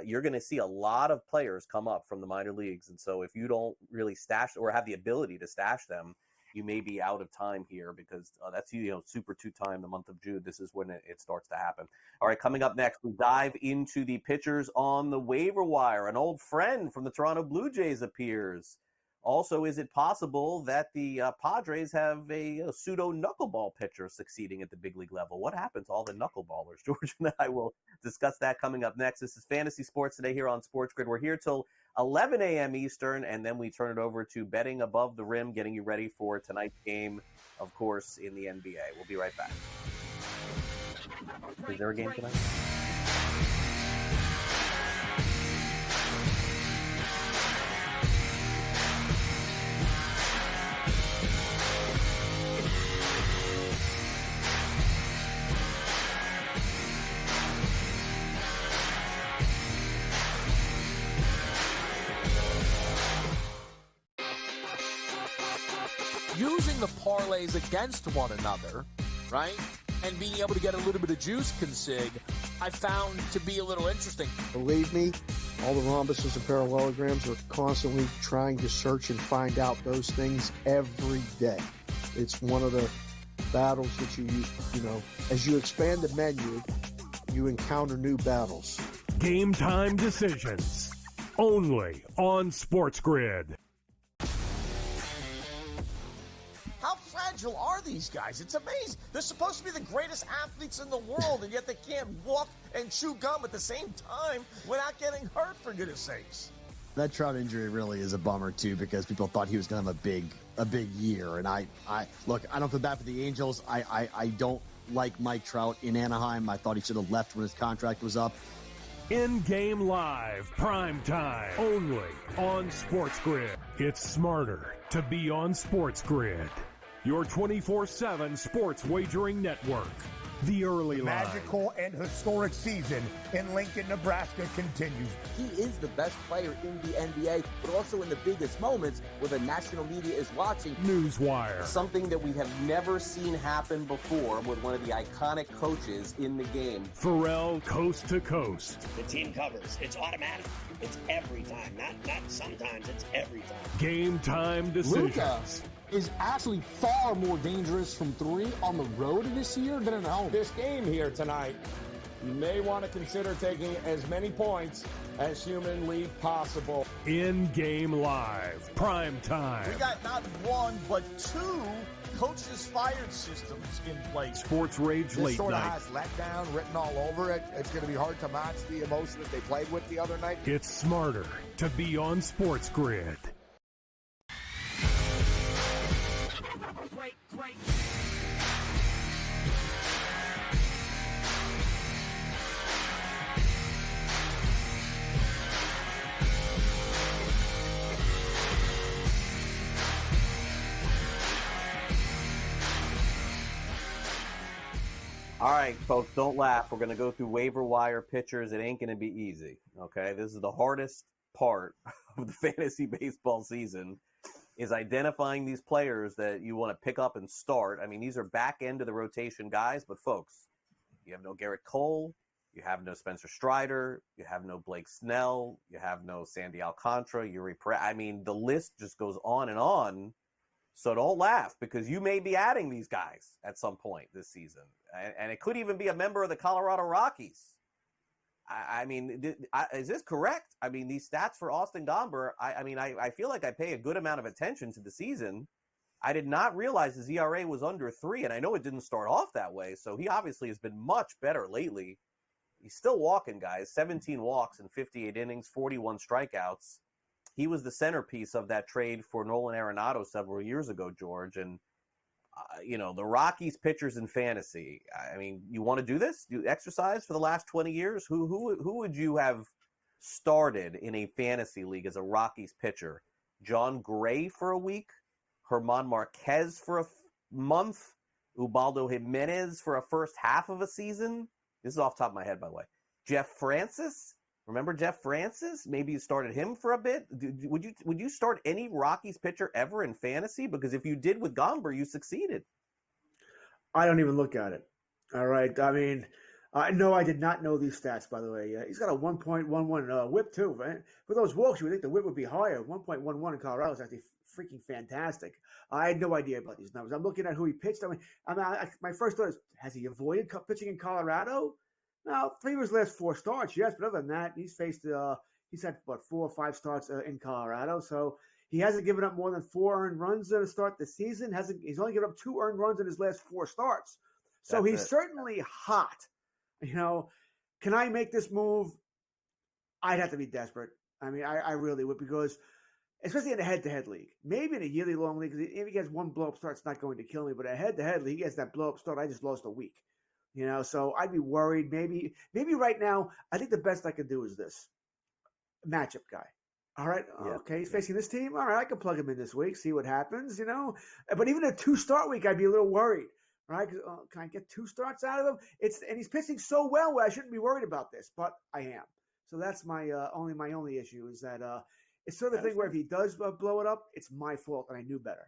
you're going to see a lot of players come up from the minor leagues. And so if you don't really stash or have the ability to stash them, you may be out of time here, because that's Super 2 time, the month of June. This is when it starts to happen. All right, coming up next, we dive into the pitchers on the waiver wire. An old friend from the Toronto Blue Jays appears. Also, is it possible that the Padres have a pseudo knuckleball pitcher succeeding at the big league level? What happens to all the knuckleballers? George and I will discuss that coming up next. This is Fantasy Sports Today here on SportsGrid. We're here till 11 a.m. Eastern, and then we turn it over to betting above the rim, getting you ready for tonight's game, of course, in the NBA. We'll be right back. Is there a game tonight? Using the parlays against one another, right, and being able to get a little bit of juice consig, I found to be a little interesting. Believe me, all the rhombuses and parallelograms are constantly trying to search and find out those things every day. It's one of the battles that as you expand the menu, you encounter new battles. Game time decisions, only on SportsGrid. How fragile are these guys? It's amazing. They're supposed to be the greatest athletes in the world, and yet they can't walk and chew gum at the same time without getting hurt, for goodness sakes. That Trout injury really is a bummer, too, because people thought he was going to have a big year. And I don't feel bad for the Angels. I don't like Mike Trout in Anaheim. I thought he should have left when his contract was up. In-game live, prime time, only on SportsGrid. It's smarter to be on SportsGrid. Your 24/7 sports wagering network. The early line. Magical and historic season in Lincoln, Nebraska continues. He is the best player in the NBA, but also in the biggest moments where the national media is watching. Newswire. Something that we have never seen happen before with one of the iconic coaches in the game. Pharrell, coast to coast. The team covers. It's automatic. It's every time. Not sometimes. It's every time. Game time decisions. Luka is actually far more dangerous from three on the road this year than at home. This game here tonight, you may want to consider taking as many points as humanly possible. In-game live, prime time. We got not one, but two coaches fired systems in place. Sports Rage This Late sort of Night. has letdown written all over it. It's going to be hard to match the emotion that they played with the other night. It's smarter to be on SportsGrid. All right, folks, don't laugh. We're going to go through waiver wire pitchers. It ain't going to be easy, okay? This is the hardest part of the fantasy baseball season, is identifying these players that you want to pick up and start. I mean, these are back end of the rotation guys, but folks, you have no Garrett Cole, you have no Spencer Strider, you have no Blake Snell, you have no Sandy Alcantara, I mean, the list just goes on and on. So don't laugh, because you may be adding these guys at some point this season. And it could even be a member of the Colorado Rockies. I mean, is this correct? I mean, these stats for Austin Gomber, I feel like I pay a good amount of attention to the season. I did not realize his ERA was under 3, and I know it didn't start off that way, so he obviously has been much better lately. He's still walking, guys. 17 walks in 58 innings, 41 strikeouts. He was the centerpiece of that trade for Nolan Arenado several years ago, George, and the Rockies pitchers in fantasy. I mean, you want to do this? Do exercise for the last 20 years? Who would you have started in a fantasy league as a Rockies pitcher? John Gray for a week? Herman Marquez for a month? Ubaldo Jimenez for a first half of a season? This is off the top of my head, by the way. Jeff Francis? Remember Jeff Francis? Maybe you started him for a bit. Would you start any Rockies pitcher ever in fantasy? Because if you did with Gomber, you succeeded. I don't even look at it. All right. I mean, no, I did not know these stats, by the way. He's got a 1.11 whip, too, right? For those walks, you would think the whip would be higher. 1.11 in Colorado is actually freaking fantastic. I had no idea about these numbers. I'm looking at who he pitched. My first thought is, has he avoided pitching in Colorado? No, 3 of his last 4 starts, yes, but other than that, he's had 4 or 5 starts in Colorado, so he hasn't given up more than 4 earned runs to start the season. He's only given up 2 earned runs in his last 4 starts, so he's certainly hot. Can I make this move? I'd have to be desperate. I mean, I really would, because especially in a head-to-head league, maybe in a yearly long league, because if he gets one blow-up start, it's not going to kill me, but a head-to-head league, he gets that blow-up start, I just lost a week. So I'd be worried. Maybe right now, I think the best I could do is this matchup guy. All right. Yeah. Okay. He's facing this team. All right. I can plug him in this week, see what happens, but even a 2-start week, I'd be a little worried. Right. Can I get 2 starts out of him? And he's pitching so well where I shouldn't be worried about this, but I am. So that's my only issue is that it's sort of the thing where if he does blow it up, it's my fault and I knew better.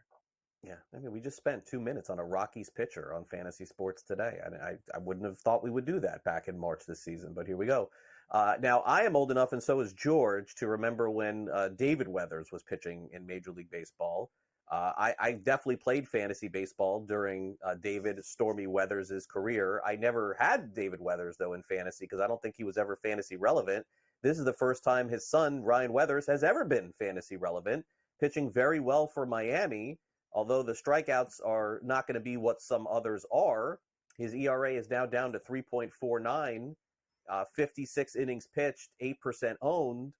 Yeah, I mean, we just spent 2 minutes on a Rockies pitcher on Fantasy Sports Today. I wouldn't have thought we would do that back in March this season, but here we go. Now, I am old enough, and so is George, to remember when David Weathers was pitching in Major League Baseball. I definitely played fantasy baseball during David Stormy Weathers' career. I never had David Weathers, though, in fantasy because I don't think he was ever fantasy relevant. This is the first time his son, Ryan Weathers, has ever been fantasy relevant, pitching very well for Miami. Although the strikeouts are not going to be what some others are, his ERA is now down to 3.49, 56 innings pitched, 8% owned.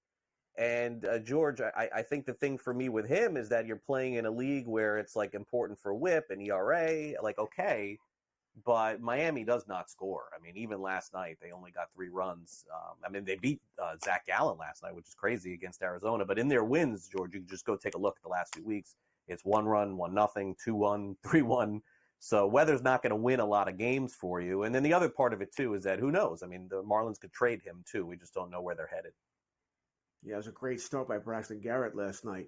And George, I think the thing for me with him is that you're playing in a league where it's like important for whip and ERA, like, okay, but Miami does not score. I mean, even last night, they only got 3 runs. They beat Zach Gallen last night, which is crazy, against Arizona. But in their wins, George, you can just go take a look at the llast few weeks. It's 1 run, 1-0, 2-1, 3-1. So Weather's not going to win a lot of games for you. And then the other part of it, too, is that who knows? I mean, the Marlins could trade him, too. We just don't know where they're headed. Yeah, it was a great start by Braxton Garrett last night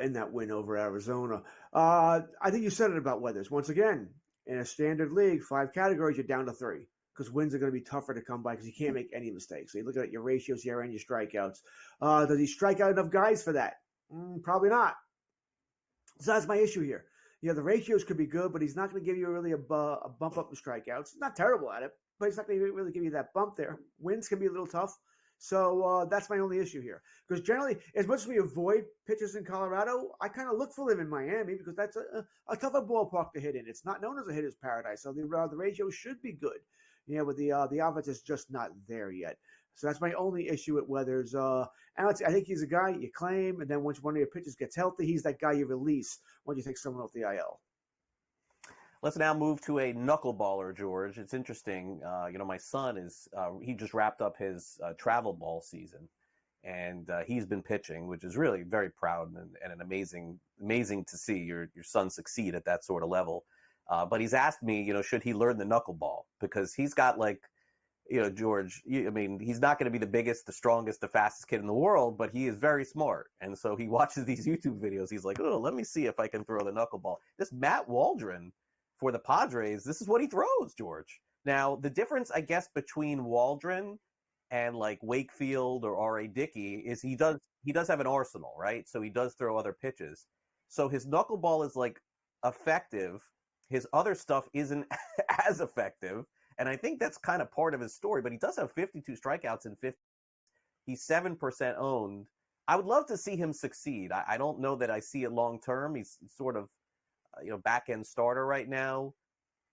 in that win over Arizona. I think you said it about Weathers. Once again, in a standard league, 5 categories, you're down to 3 because wins are going to be tougher to come by because you can't make any mistakes. So you look at your ratios here and your strikeouts. Does he strike out enough guys for that? Probably not. So that's my issue here. The ratios could be good, but he's not going to give you really a bump up in strikeouts. He's not terrible at it, but he's not going to really give you that bump there. Wins can be a little tough. So that's my only issue here. Because generally, as much as we avoid pitchers in Colorado, I kind of look for them in Miami because that's a tougher ballpark to hit in. It's not known as a hitter's paradise, so the ratio should be good. But the offense is just not there yet. So that's my only issue with Weathers. And I think he's a guy you claim, and then once one of your pitchers gets healthy, he's that guy you release when you take someone off the IL. Let's now move to a knuckleballer, George. It's interesting. My son he just wrapped up his travel ball season, and he's been pitching, which is really very proud and an amazing to see your son succeed at that sort of level. But he's asked me, should he learn the knuckleball? Because he's got George, he's not going to be the biggest, the strongest, the fastest kid in the world, but he is very smart. And so he watches these YouTube videos. He's like, oh, let me see if I can throw the knuckleball. This Matt Waldron for the Padres, this is what he throws, George. Now, the difference, I guess, between Waldron and like Wakefield or R.A. Dickey is he does have an arsenal, right? So he does throw other pitches. So his knuckleball is like effective. His other stuff isn't as effective. And I think that's kind of part of his story, but he does have 52 strikeouts in 50. He's 7% owned. I would love to see him succeed. I don't know that I see it long term. He's sort of, back end starter right now.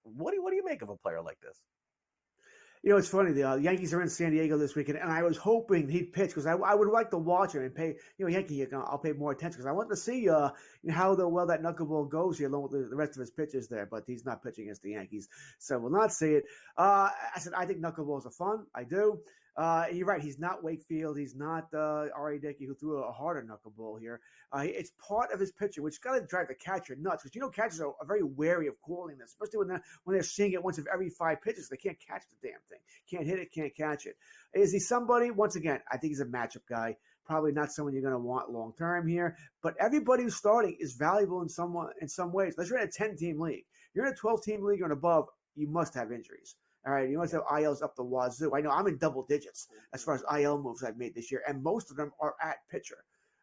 What do you make of a player like this? It's funny. The Yankees are in San Diego this weekend, and I was hoping he'd pitch because I would like to watch him and pay, Yankee, I'll pay more attention because I want to see how well that knuckleball goes here along with the rest of his pitches there. But he's not pitching against the Yankees, so we'll not see it. I said I think knuckleballs are fun. I do. You're right. He's not Wakefield. He's not R.A. Dickey, who threw a harder knuckleball here. It's part of his pitching, which got to drive the catcher nuts because catchers are very wary of calling this, especially when they're seeing it once of every 5 pitches. They can't catch the damn thing. Can't hit it. Can't catch it. Is he somebody? Once again, I think he's a matchup guy. Probably not someone you're going to want long term here. But everybody who's starting is valuable in some ways. Unless you're in a 10-team league, you're in a 12-team league and above. You must have injuries. All right, you must have ILs up the wazoo. I know I'm in double digits as far as IL moves I've made this year, and most of them are at pitcher.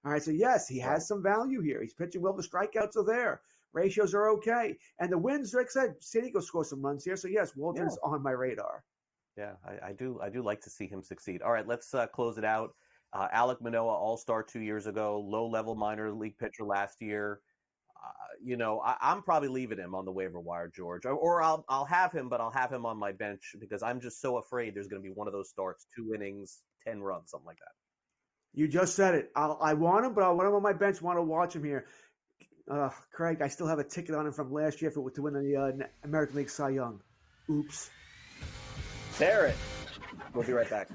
All right, so yes, he has some value here. He's pitching well. The strikeouts are there. Ratios are okay. And the wins, like I said, San Diego scores some runs here. So, yes, Walter's on my radar. Yeah, I do like to see him succeed. All right, let's close it out. Alek Manoah, all-star 2 years ago, low-level minor league pitcher last year. I'm probably leaving him on the waiver wire, George, or I'll have him, but I'll have him on my bench because I'm just so afraid there's going to be one of those starts, 2 innings, 10 runs, something like that. You just said it. I want him, but I want him on my bench. Want to watch him here. Craig, I still have a ticket on him from last year to win the American League Cy Young. Oops. Barrett. We'll be right back.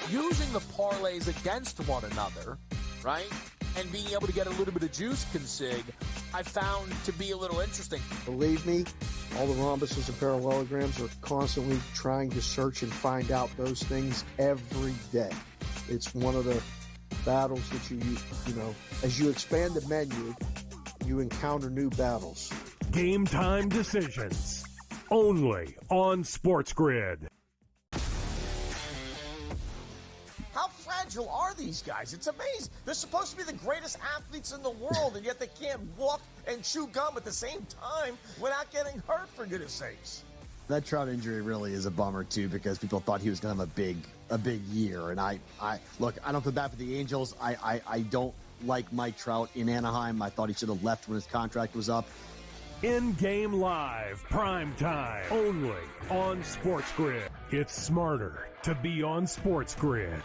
Using the parlays against one another, right, and being able to get a little bit of juice consig, I found to be a little interesting. Believe me, all the rhombuses and parallelograms are constantly trying to search and find out those things every day. It's one of the battles that you as you expand the menu, you encounter new battles. Game time decisions, only on SportsGrid. How fragile are these guys? It's amazing. They're supposed to be the greatest athletes in the world, and yet they can't walk and chew gum at the same time without getting hurt, for goodness sakes. That Trout injury really is a bummer, too, because people thought he was going to have a big year. And I look, I don't feel bad for the Angels. I don't like Mike Trout in Anaheim. I thought he should have left when his contract was up. In-game live, prime time, only on SportsGrid. It's smarter to be on SportsGrid.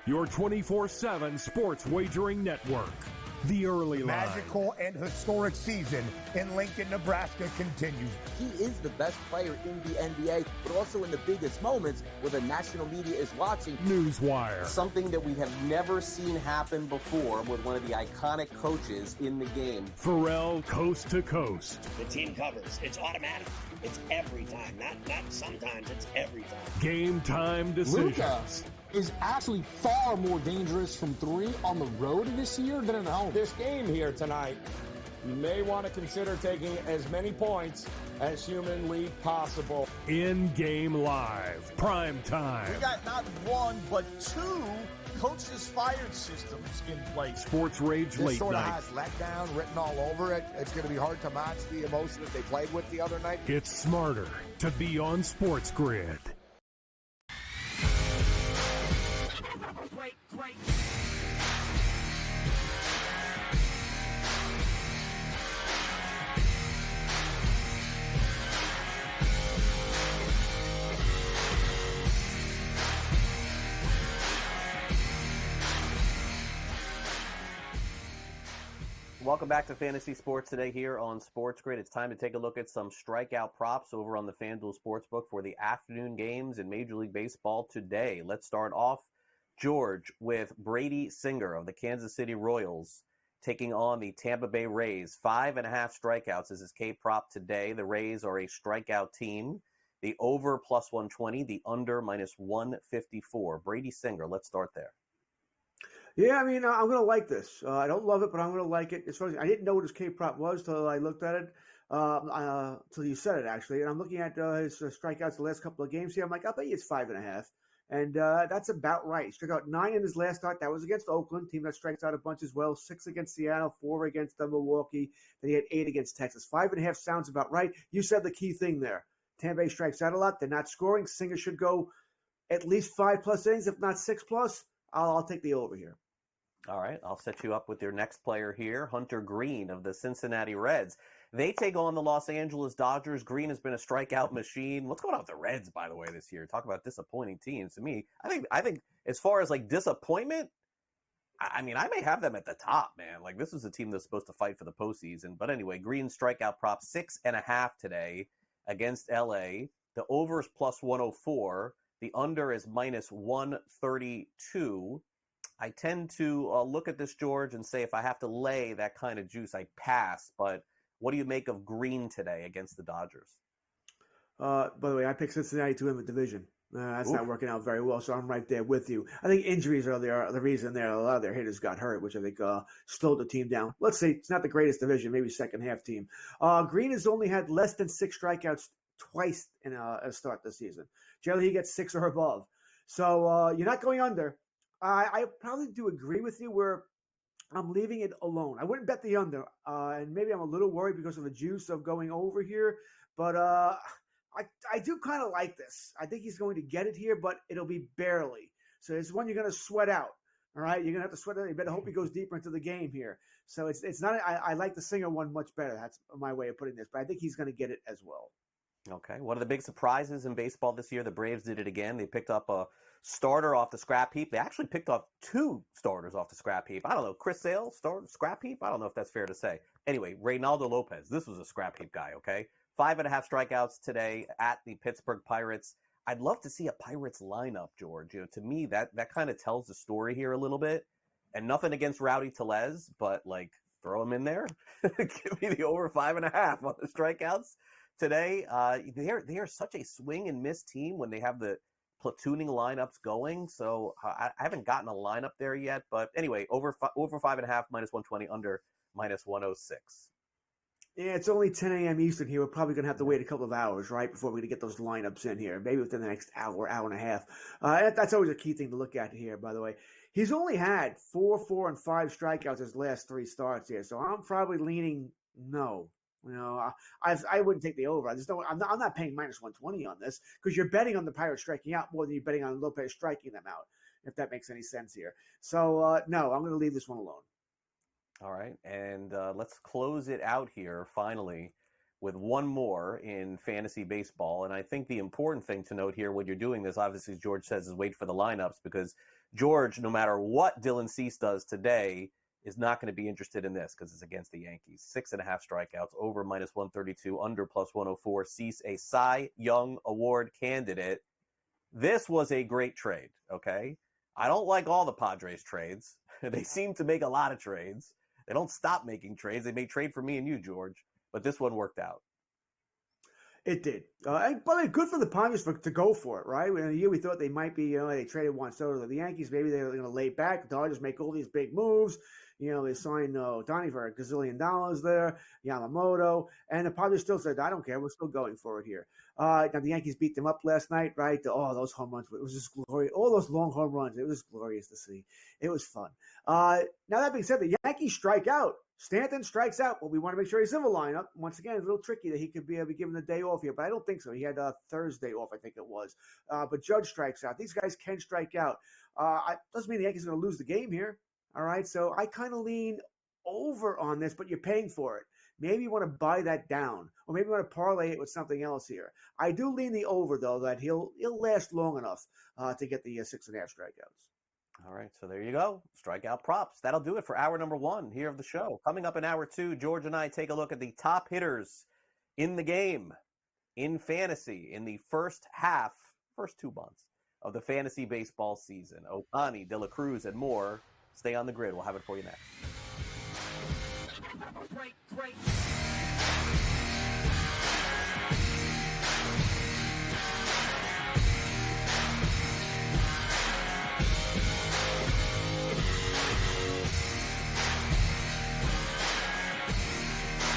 Your 24/7 sports wagering network. The early line. Magical and historic season in Lincoln, Nebraska continues. He is the best player in the NBA, but also in the biggest moments where the national media is watching. Newswire. Something that we have never seen happen before with one of the iconic coaches in the game. Pharrell, coast to coast. The team covers. It's automatic. It's every time. Not sometimes. It's every time. Game time decisions. Luka is actually far more dangerous from 3 on the road this year than at home. This game here tonight, you may want to consider taking as many points as humanly possible. In-game live, prime time. We got not 1, but 2 coaches fired systems in place. Sports Rage This late sort of night. has letdown written all over it. It's going to be hard to match the emotion that they played with the other night. It's smarter to be on SportsGrid. Welcome back to Fantasy Sports Today here on SportsGrid. It's time to take a look at some strikeout props over on the FanDuel Sportsbook for the afternoon games in Major League Baseball today. Let's start off, George, with Brady Singer of the Kansas City Royals taking on the Tampa Bay Rays. 5.5 strikeouts is his K prop today. The Rays are a strikeout team. The over +120, the under -154. Brady Singer, let's start there. Yeah, I mean, I'm going to like this. I don't love it, but I'm going to like it. As far as I didn't know what his K prop was till I looked at it, till you said it actually. And I'm looking at his strikeouts the last couple of games here. I'm like, I'll bet you it's 5.5, and that's about right. He struck out 9 in his last start. That was against Oakland, team that strikes out a bunch as well. 6 against Seattle, 4 against Milwaukee. Then he had 8 against Texas. 5.5 sounds about right. You said the key thing there. Tampa Bay strikes out a lot. They're not scoring. Singer should go at least 5+ innings, if not 6+. I'll take the over here. All right, I'll set you up with your next player here, Hunter Green of the Cincinnati Reds. They take on the Los Angeles Dodgers. Green has been a strikeout machine. What's going on with the Reds, by the way, this year? Talk about disappointing teams. To me, I think as far as like disappointment, I mean, I may have them at the top, man. Like, this is a team that's supposed to fight for the postseason. But anyway, Green strikeout prop 6.5 today against LA. The over is plus 104. The under is minus 132. I tend to look at this, George, and say if I have to lay that kind of juice, I pass. But what do you make of Green today against the Dodgers? By the way, I picked Cincinnati to win the division. That's not working out very well, so I'm right there with you. I think injuries are the reason there. A lot of their hitters got hurt, which I think slowed the team down. Let's say it's not the greatest division, maybe second half team. Green has only had less than 6 strikeouts twice in a start this season. Generally, he gets 6 or above. So you're not going under. I probably do agree with you where I'm leaving it alone. I wouldn't bet the under, and maybe I'm a little worried because of the juice of going over here, but I do kind of like this. I think he's going to get it here, but it'll be barely. So it's one you're going to sweat out, all right? You're going to have to sweat out. You better hope he goes deeper into the game here. So it's not – I like the Singer one much better. That's my way of putting this, but I think he's going to get it as well. Okay. One of the big surprises in baseball this year, the Braves did it again. They picked up a starter off the scrap heap. They actually picked up 2 starters off the scrap heap. I don't know. Chris Sale, scrap heap? I don't know if that's fair to say. Anyway, Reynaldo Lopez. This was a scrap heap guy, okay? 5.5 strikeouts today at the Pittsburgh Pirates. I'd love to see a Pirates lineup, George. You know, to me, that kind of tells the story here a little bit. And nothing against Rowdy Tellez, but, like, throw him in there. Give me the over 5.5 on the strikeouts. Today, they are such a swing and miss team when they have the platooning lineups going. So I haven't gotten a lineup there yet. But anyway, over 5.5, minus 120, under minus 106. Yeah, it's only 10 a.m. Eastern here. We're probably going to have to wait a couple of hours, right, before we're going to get those lineups in here, maybe within the next hour, hour and a half. That's always a key thing to look at here, by the way. He's only had 4, 4, and 5 strikeouts his last 3 starts here. So I'm probably leaning no. You know, I wouldn't take the over. I'm not paying minus 120 on this because you're betting on the Pirates striking out more than you're betting on Lopez striking them out, if that makes any sense here. So, no, I'm going to leave this one alone. All right, and let's close it out here finally with one more in fantasy baseball. And I think the important thing to note here when you're doing this, obviously, as George says, is wait for the lineups because George, no matter what Dylan Cease does today, is not going to be interested in this because it's against the Yankees. 6.5 strikeouts, over minus 132, under plus 104. Cease, a Cy Young Award candidate. This was a great trade, okay? I don't like all the Padres trades. They seem to make a lot of trades. They don't stop making trades. They may trade for me and you, George, but this one worked out. It did. But good for the Padres to go for it, right? In a year we thought they might be, they traded Juan Soto to the Yankees. Maybe they're going to lay back. The Dodgers make all these big moves. You know, they signed Donnie for $1 gazillion there, Yamamoto. And the Padres still said, I don't care. We're still going for it here. Now, the Yankees beat them up last night, right? Those home runs. It was just glorious. All those long home runs. It was glorious to see. It was fun. Now, that being said, the Yankees strike out. Stanton strikes out. Well, we want to make sure he's in the lineup. Once again, it's a little tricky that he could be given the day off here, but I don't think so. He had Thursday off, I think it was. But Judge strikes out. These guys can strike out. Doesn't mean the Yankees are going to lose the game here. All right, so I kind of lean over on this, but you're paying for it. Maybe you want to buy that down, or maybe you want to parlay it with something else here. I do lean the over, though, that he'll last long enough to get the 6.5 strikeouts. All right, so there you go. Strikeout props. That'll do it for hour number 1 here of the show. Coming up in hour 2, George and I take a look at the top hitters in the game, in fantasy, in the first 2 months of the fantasy baseball season. Ohtani, De La Cruz, and more. Stay on the grid. We'll have it for you next.